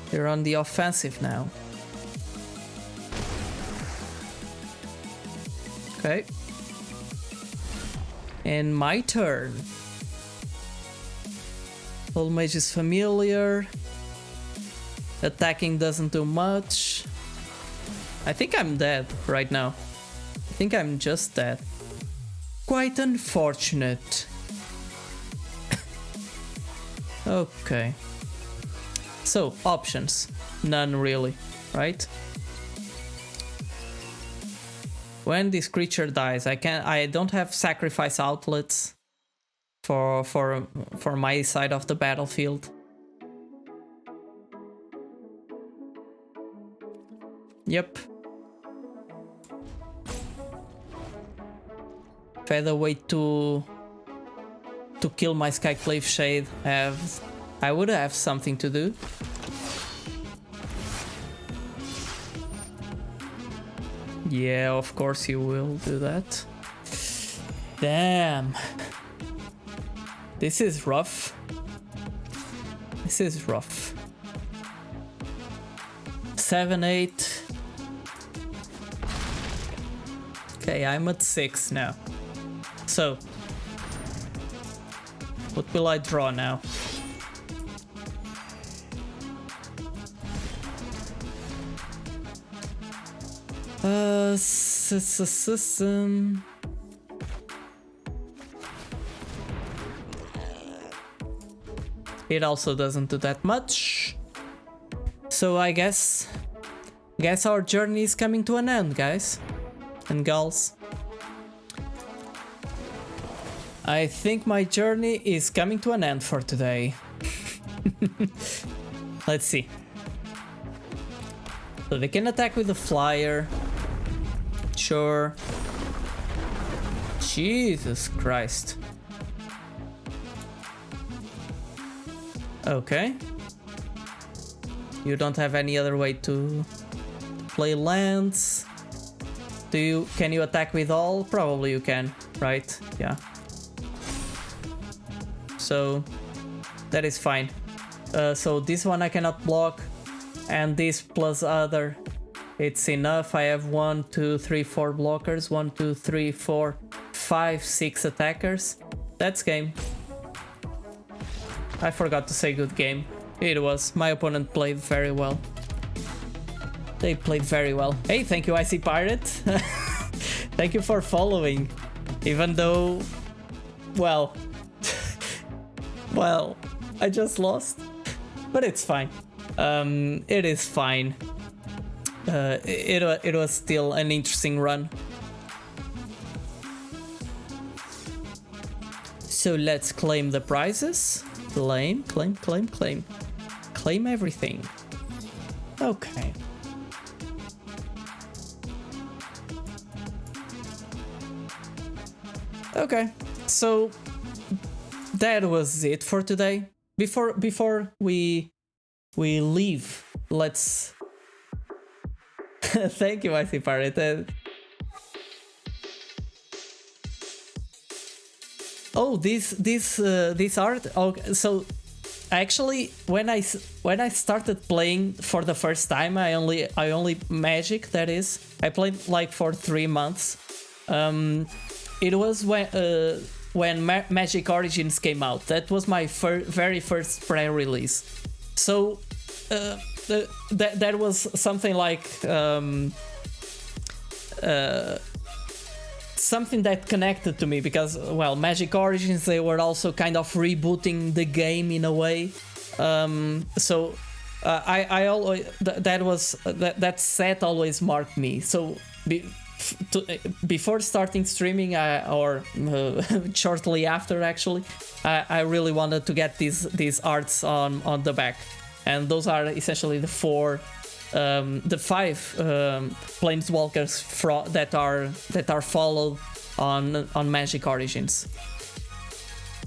They're on the offensive now. Okay. And my turn. Old Mage is familiar. Attacking doesn't do much. I think I'm dead right now. I think I'm just dead. Quite unfortunate. Okay. So, options. None really, right? When this creature dies, I don't have sacrifice outlets for my side of the battlefield. Yep. If I had a way to kill my Skyclave Shade, I would have something to do. Yeah, of course you will do that. Damn. This is rough. This is rough. 7-8. Okay, I'm at 6 now. So, what will I draw now? It also doesn't do that much. So I guess our journey is coming to an end, guys and gals. I think my journey is coming to an end for today. Let's see. So they can attack with the flyer. Sure. Jesus Christ. Okay. You don't have any other way to play lands. Can you attack with all? Probably you can, right? Yeah. So that is fine. So this one I cannot block, and this plus other, it's enough. I have 1, 2, 3, 4 blockers. 1, 2, 3, 4, 5, 6 attackers. That's game. I forgot to say good game. It was. My opponent played very well. They played very well. Hey, thank you, Icy Pirate. Thank you for following. Even though, well, well, I just lost. But it's fine. It is fine. It was still an interesting run. So let's claim the prizes. Claim, claim, claim, claim. Claim everything. Okay. Okay, so that was it for today. Before we leave, let's thank you, Icy Pirate. Oh, this art. Okay, so actually, when I started playing for the first time, I only Magic. That is, I played like for 3 months. It was when Magic Origins came out. That was my very first pre-release. So that was something like something that connected to me because, well, Magic Origins, they were also kind of rebooting the game in a way. So I always that set always marked me. So before starting streaming, or shortly after, actually, I really wanted to get these arts on the back, and those are essentially the 5 planeswalkers that are followed on Magic Origins.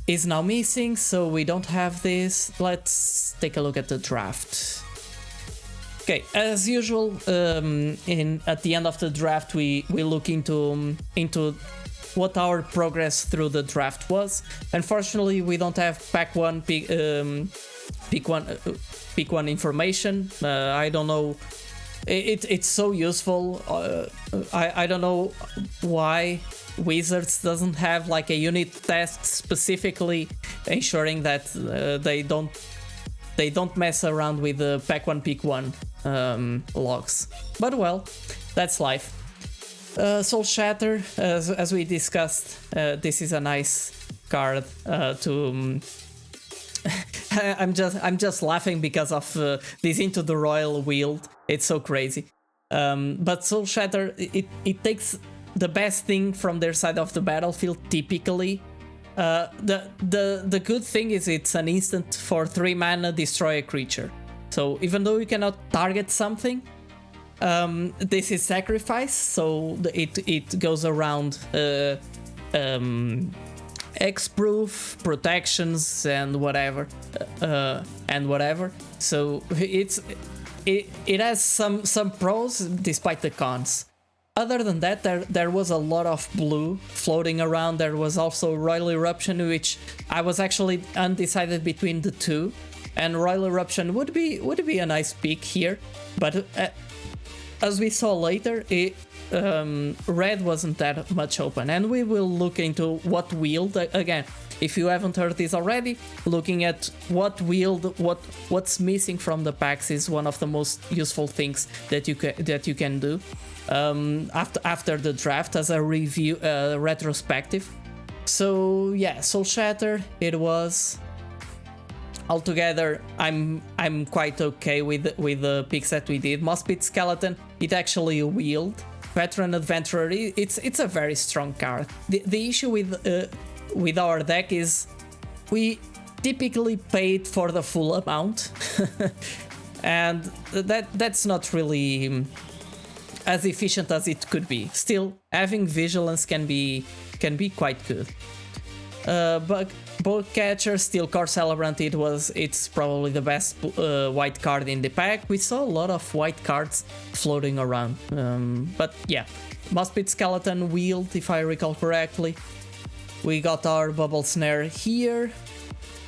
Is now missing, so we don't have this. Let's take a look at the draft. Okay, as usual, at the end of the draft, we look into what our progress through the draft was. Unfortunately, we don't have pack one, pick one information. I don't know. It's so useful. I don't know why Wizards doesn't have like a unit test specifically ensuring that they don't mess around with the pack one, pick one logs. But well, that's life. Soul Shatter, as we discussed, this is a nice card to. I'm just laughing because of this Into the Royal Wield. It's so crazy. But Soul Shatter, it takes the best thing from their side of the battlefield typically. The good thing is it's an instant for 3 mana, destroy a creature. So even though you cannot target something, this is sacrifice, so it goes around X-proof, protections, and whatever. So it has some pros despite the cons. Other than that, there was a lot of blue floating around. There was also Royal Eruption, which I was actually undecided between the two, and Royal Eruption would be a nice pick here. But as we saw later, red wasn't that much open, and we will look into what wield again. If you haven't heard this already, looking at what wield, what's missing from the packs is one of the most useful things that you can do after the draft as a review, retrospective. So yeah, Soul Shatter, it was. Altogether, I'm quite okay with the picks that we did. Mosspeed Skeleton, it actually wield. Veteran Adventurer, it's a very strong card. The issue with our deck is we typically paid for the full amount, and that's not really as efficient as it could be. Still, having vigilance can be quite good. But Bolt Catcher, Steel Core Celebrant, it's probably the best white card in the pack. We saw a lot of white cards floating around, but yeah, Mospit Skeleton wheeled, if I recall correctly. We got our Bubble Snare here.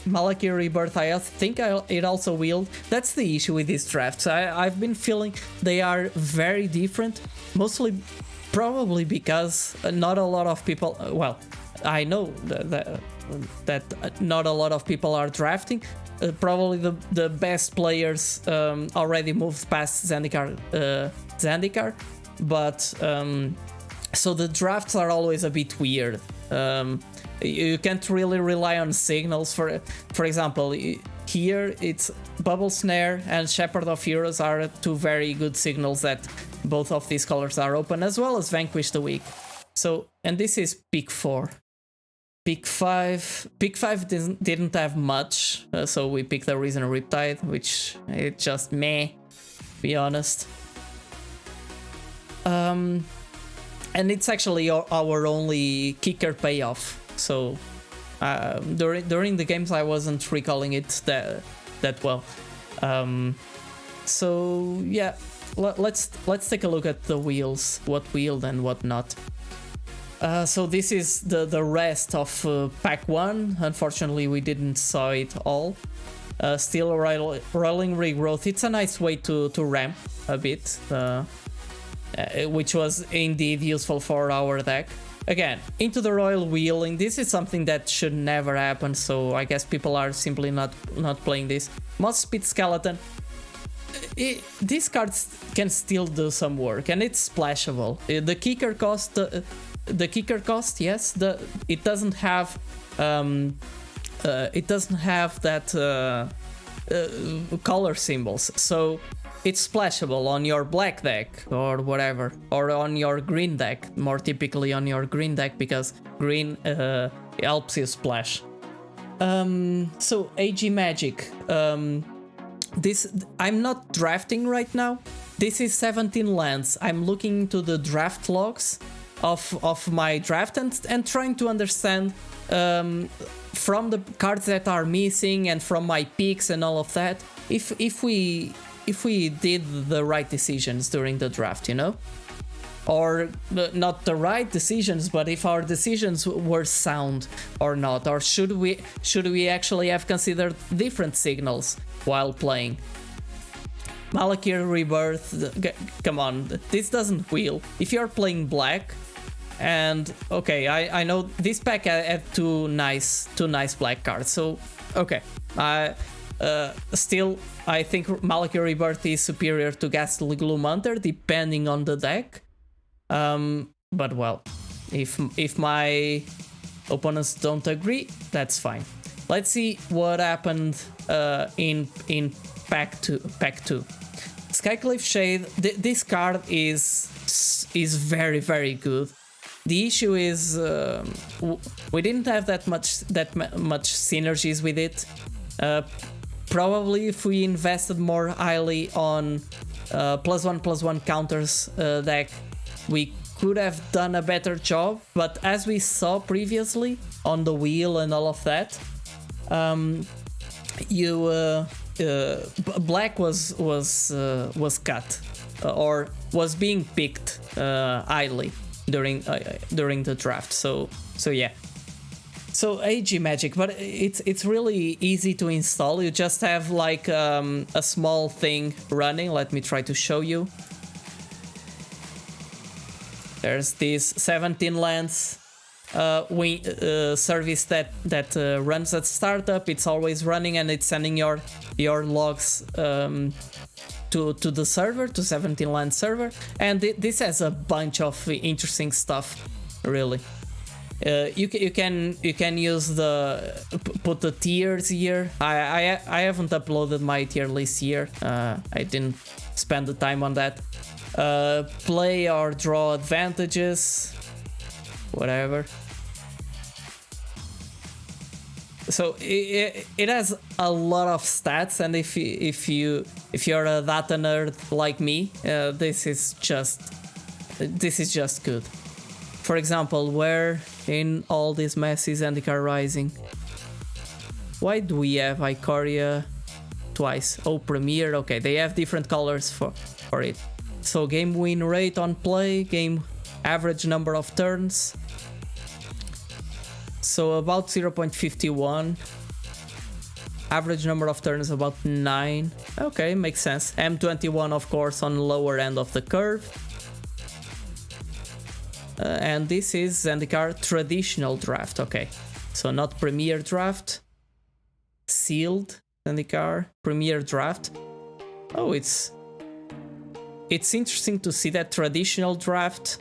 Malakir Rebirth, I think it also wheeled. That's the issue with these drafts. I've been feeling they are very different, mostly probably because not a lot of people, well, I know that not a lot of people are drafting. Probably the best players already moved past Zendikar, but so the drafts are always a bit weird. You can't really rely on signals. For example, here it's Bubble Snare and Shepherd of Heroes are two very good signals that both of these colors are open, as well as Vanquish the Weak. So, and this is pick 4. Pick 5 didn't have much, so we picked the Reason Riptide, which it just meh, to be honest. And it's actually our only kicker payoff. So during the games I wasn't recalling it that well. So yeah, let's take a look at the wheels, what wheeled and what not. So this is the rest of pack 1. Unfortunately, we didn't saw it all. Still rolling regrowth. It's a nice way to ramp a bit, which was indeed useful for our deck. Again, into the royal wheeling. This is something that should never happen. So I guess people are simply not playing this. Mospit Skeleton. These cards can still do some work, and it's splashable. The kicker cost. The kicker cost, yes. It doesn't have that color symbols, so it's splashable on your black deck or whatever, or on your green deck. More typically on your green deck, because green helps you splash. So AG Magic. This I'm not drafting right now. This is 17 lands. I'm looking into the draft logs of my draft and trying to understand from the cards that are missing and from my picks and all of that, if we did the right decisions during the draft, you know, or not the right decisions, but if our decisions were sound or not, or should we actually have considered different signals while playing. Malakir Rebirth, come on, this doesn't wheel. If you're playing black, and okay, I know this pack had two nice black cards, so okay. Still, I think Malakir Rebirth is superior to Ghastly Gloom Hunter, depending on the deck. But well, if my opponents don't agree, that's fine. Let's see what happened in pack 2. Skycliffe Shade. This card is very, very good. The issue is we didn't have that much synergies with it. Probably if we invested more highly on +1/+1 counters deck, we could have done a better job. But as we saw previously on the wheel and all of that, black was cut or was being picked highly during the draft. So yeah. So AG Magic, but it's really easy to install. You just have like a small thing running. Let me try to show you. There's this 17 lands service that runs at startup. It's always running, and it's sending your logs to the server, to 17 land server, and this has a bunch of interesting stuff, really. You can use put the tiers here. I haven't uploaded my tier list here. I didn't spend the time on that. Play or draw advantages, whatever. So it has a lot of stats, and if you're a data nerd like me, this is just good. For example, where in all this mess is Zendikar Rising? Why do we have Ikoria twice? Oh, Premier. Okay, they have different colors for it. So game win rate on play, game average number of turns. So about 0.51. Average number of turns about 9. Okay, makes sense. M21 of course on lower end of the curve. And this is Zendikar Traditional Draft. Okay, so not Premier Draft. Sealed Zendikar Premier Draft. Oh, it's interesting to see that Traditional Draft.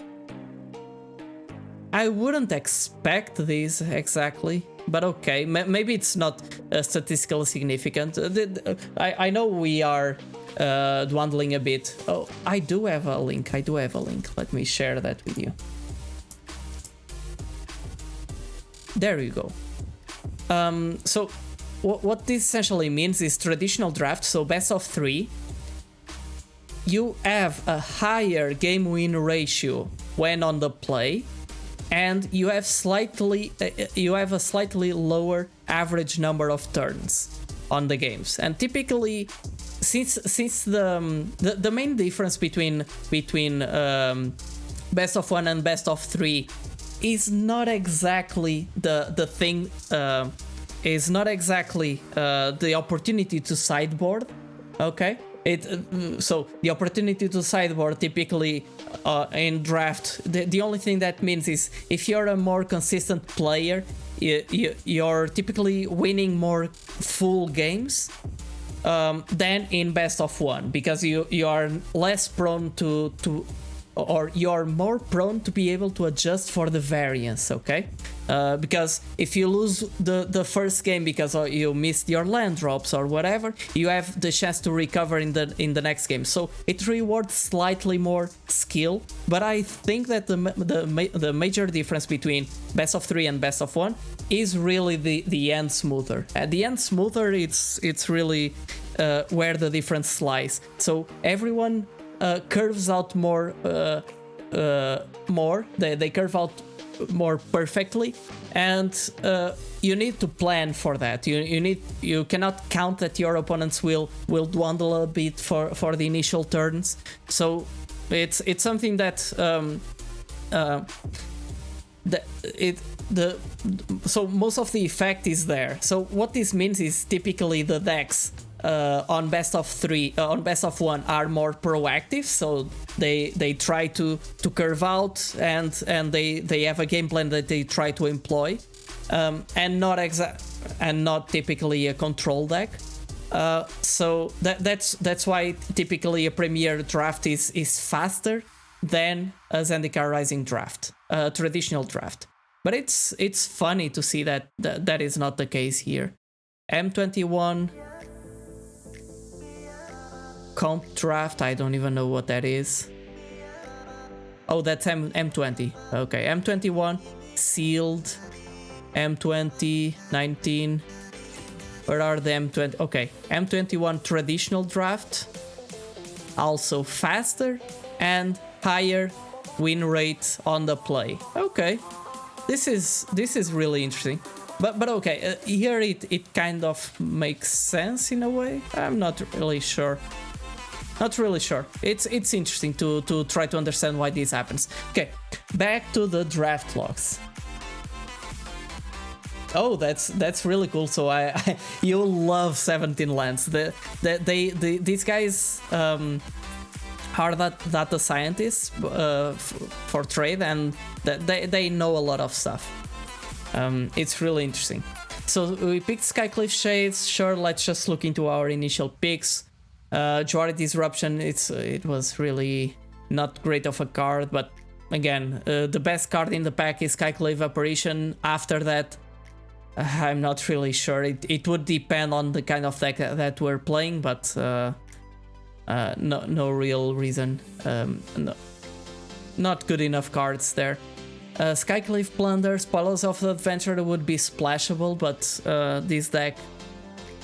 I wouldn't expect this exactly, but okay, maybe it's not statistically significant. I know we are dwindling a bit. Oh, I do have a link. Let me share that with you. There you go. So what this essentially means is Traditional Draft, so best of 3. You have a higher game win ratio when on the play, and you have a slightly lower average number of turns on the games. And typically, since the main difference between best of 1 and best of 3 is not exactly the thing, is not exactly the opportunity to sideboard. Okay. So the opportunity to sideboard typically in draft, the only thing that means is if you're a more consistent player, you're typically winning more full games than in best of 1, because you are less prone to or you're more prone to be able to adjust for the variance, okay? Because if you lose the first game because you missed your land drops or whatever, you have the chance to recover in the next game. So it rewards slightly more skill, but I think that the major difference between best of 3 and best of 1 is really the end smoother. At the end smoother, it's really where the difference lies. So everyone curves out more. They curve out more perfectly, and you need to plan for that. You cannot count that your opponents will dwindle a bit for the initial turns. So it's something that so most of the effect is there. So what this means is typically the decks on best of 3, on best of 1 are more proactive, so they try to curve out and they have a game plan that they try to employ, and not typically a control deck. So that's why typically a Premier Draft is faster than a Zendikar Rising Draft, traditional draft. But it's funny to see that is not the case here. M21 comp draft, I don't even know what that is. Oh, that's M20. Okay, M21 sealed, M20 19. Where are the M20? Okay, M21 traditional draft, also faster and higher win rate on the play. Okay, this is really interesting. But okay, here it kind of makes sense in a way. I'm not really sure. It's interesting to try to understand why this happens. Okay, back to the draft logs. Oh, that's really cool. So you love 17 lands. These guys are data scientists for trade, and they know a lot of stuff. It's really interesting. So we picked Skycliff Shades. Sure, let's just look into our initial picks. Jwari Disruption, it was really not great of a card, but again, the best card in the pack is Skycliff Apparition. After that, I'm not really sure. It would depend on the kind of deck that we're playing, but no real reason. No, not good enough cards there. Skycliff Plunder, Spoilers of the Adventure would be splashable, but this deck,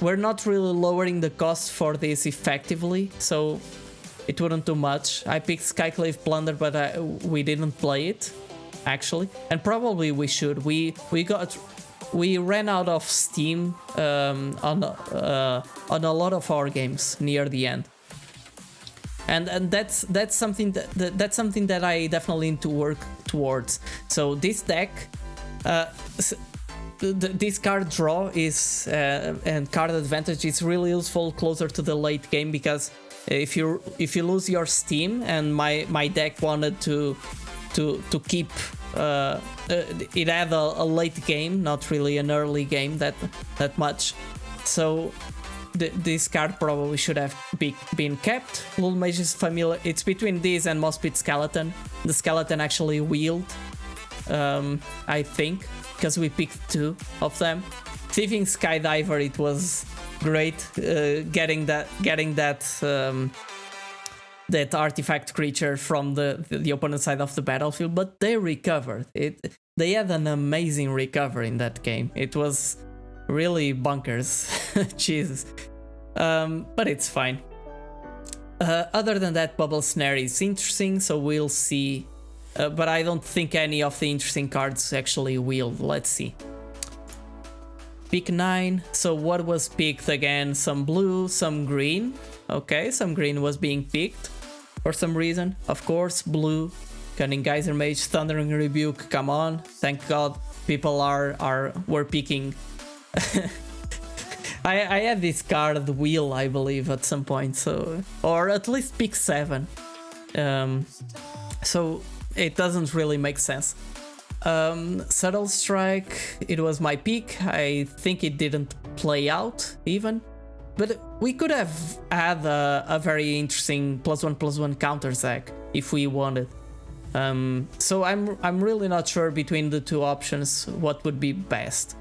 we're not really lowering the cost for this effectively, so it wouldn't do much. I picked Skycliff Plunder, but we didn't play it, actually, and probably we should. We ran out of steam on a lot of our games near the end. And that's something that I definitely need to work towards. So this deck, this card draw is and card advantage is really useful closer to the late game, because if you lose your steam, and my deck wanted to keep it had a late game, not really an early game that much, so. This card probably should have been kept. Lul Mage is familiar. It's between this and Mospit Skeleton. The Skeleton actually wheeled, I think, because we picked 2 of them. Thieving Skydiver, it was great getting that artifact creature from the opponent side of the battlefield, but they recovered. They had an amazing recovery in that game. It was really bonkers. Jesus. But it's fine. Other than that, Bubble Snare is interesting, so we'll see. But I don't think any of the interesting cards actually will. Let's see. Pick 9. So what was picked again? Some blue, some green. Okay, some green was being picked for some reason. Of course, blue. Cunning Geyser Mage, Thundering Rebuke. Come on. Thank God people were picking. I had this card wheel, I believe, at some point, so, or at least pick 7. So it doesn't really make sense. Subtle Strike, it was my pick. I think it didn't play out even, but we could have had a very interesting +1/+1 counter deck if we wanted. So I'm really not sure between the 2 options what would be best.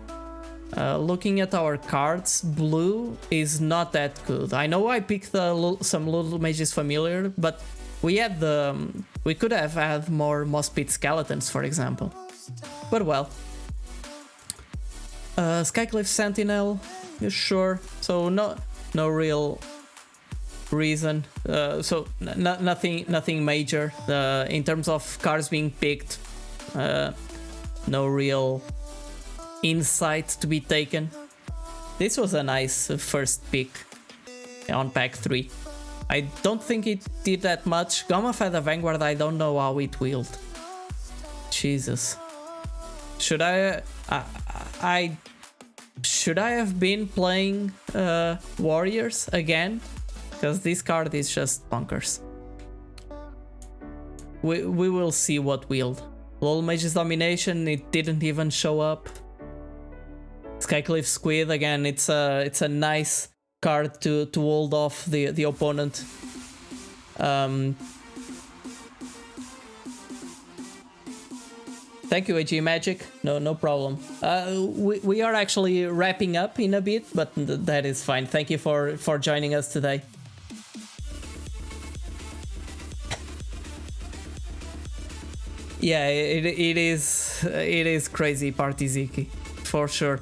Looking at our cards, blue is not that good. I know I picked some Little Mages Familiar, but we could have had more Mospit Skeletons, for example. But well. Skycliff Sentinel, sure. So no real reason. So nothing major. In terms of cards being picked, no real insight to be taken. This was a nice first pick on pack 3. I don't think it did that much. Gamma Feather Vanguard, I don't know how it wheeled. Jesus. Should I have been playing Warriors again? Because this card is just bonkers. We will see what wheeled. Lol Mage's Domination, it didn't even show up. Skycliff Squid, again, it's a nice card to hold off the opponent. Thank you, AG Magic. No problem. We are actually wrapping up in a bit, but that is fine. Thank you for joining us today. Yeah, it is crazy, Partiziki, for sure.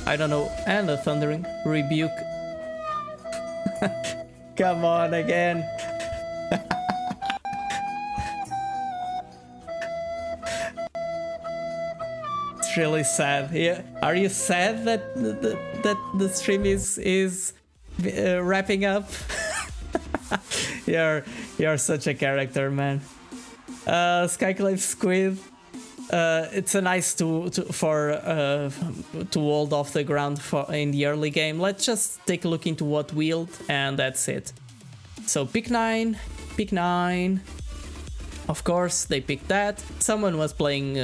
I don't know. And a Thundering Rebuke. Come on again. It's really sad. Yeah. Are you sad that the stream is wrapping up? You're such a character, man. Skycliff Squid. It's a nice to hold off the ground in the early game. Let's just take a look into what wheeled, and that's it. So pick 9. Of course, they picked that. Someone was playing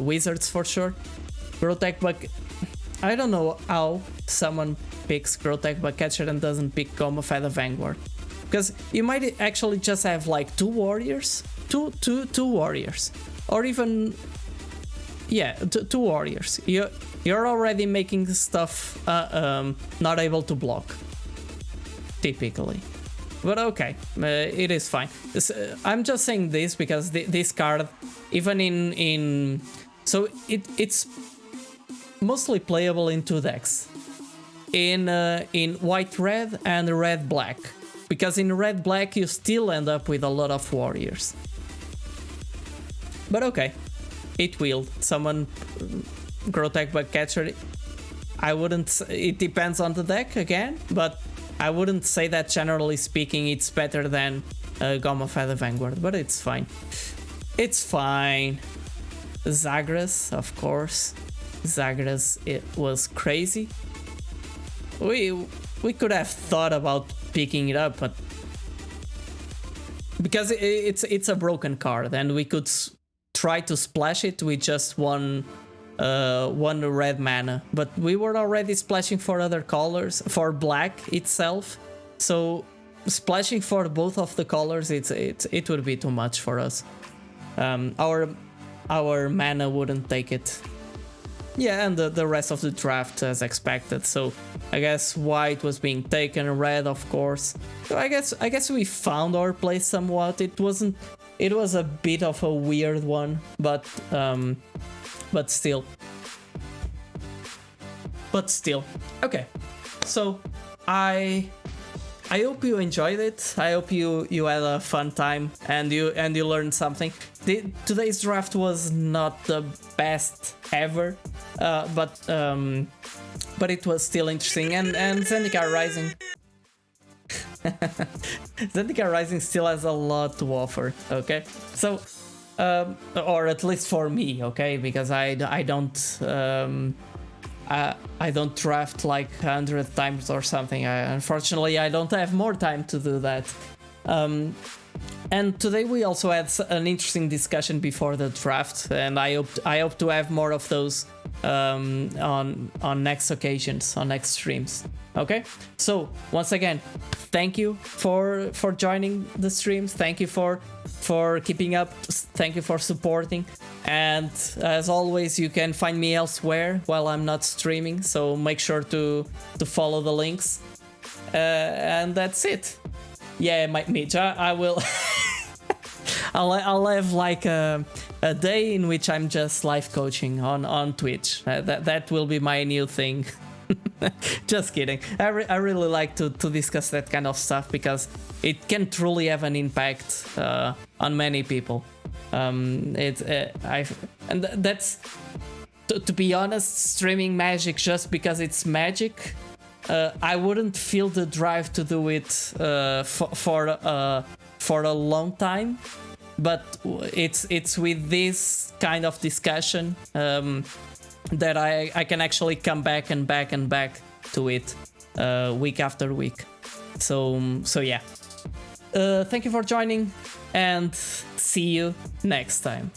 Wizards for sure. Grotech Bug. I don't know how someone picks Grotech Bugcatcher and doesn't pick Gamma Feather Vanguard. Because you might actually just have like 2 warriors. Two warriors. Or even, yeah, 2 warriors. You're already making stuff not able to block, typically. But okay, it is fine. I'm just saying this because this card, even in so it's mostly playable in 2 decks, in white red and red black, because in red black you still end up with a lot of warriors. But okay, it will summon Grotech Bugcatcher. I wouldn't. It depends on the deck again, but I wouldn't say that generally speaking it's better than Goma Feather Vanguard, but it's fine. It's fine. Zagras, of course. Zagras, it was crazy. We could have thought about picking it up, but because it's a broken card, and we could try to splash it with just one red mana, but we were already splashing for other colors, for black itself, so splashing for both of the colors, it would be too much for us. Our mana wouldn't take it. Yeah, and the rest of the draft as expected, so I guess white was being taken, red of course. So I guess we found our place somewhat. It was a bit of a weird one, but still. Okay, so I hope you enjoyed it. I hope you had a fun time and you learned something. Today's draft was not the best ever, but it was still interesting. And Zendikar Rising. Zendikar Rising still has a lot to offer. Okay, so or at least for me, okay, because I don't draft like 100 times or something. Unfortunately, I don't have more time to do that. And today we also had an interesting discussion before the draft, and I hope to have more of those on next occasions, on next streams. Okay, so once again, thank you for joining the streams. Thank you for keeping up. Thank you for supporting. And as always, you can find me elsewhere while I'm not streaming. So make sure to follow the links. And that's it. Yeah, Mitch, I will. I'll have like a day in which I'm just live coaching on Twitch. That will be my new thing. Just kidding. I really like to discuss that kind of stuff because it can truly have an impact on many people. That's to be honest, streaming Magic just because it's Magic. I wouldn't feel the drive to do it for a long time, but it's with this kind of discussion that I can actually come back and back to it week after week. So yeah. Thank you for joining, and see you next time.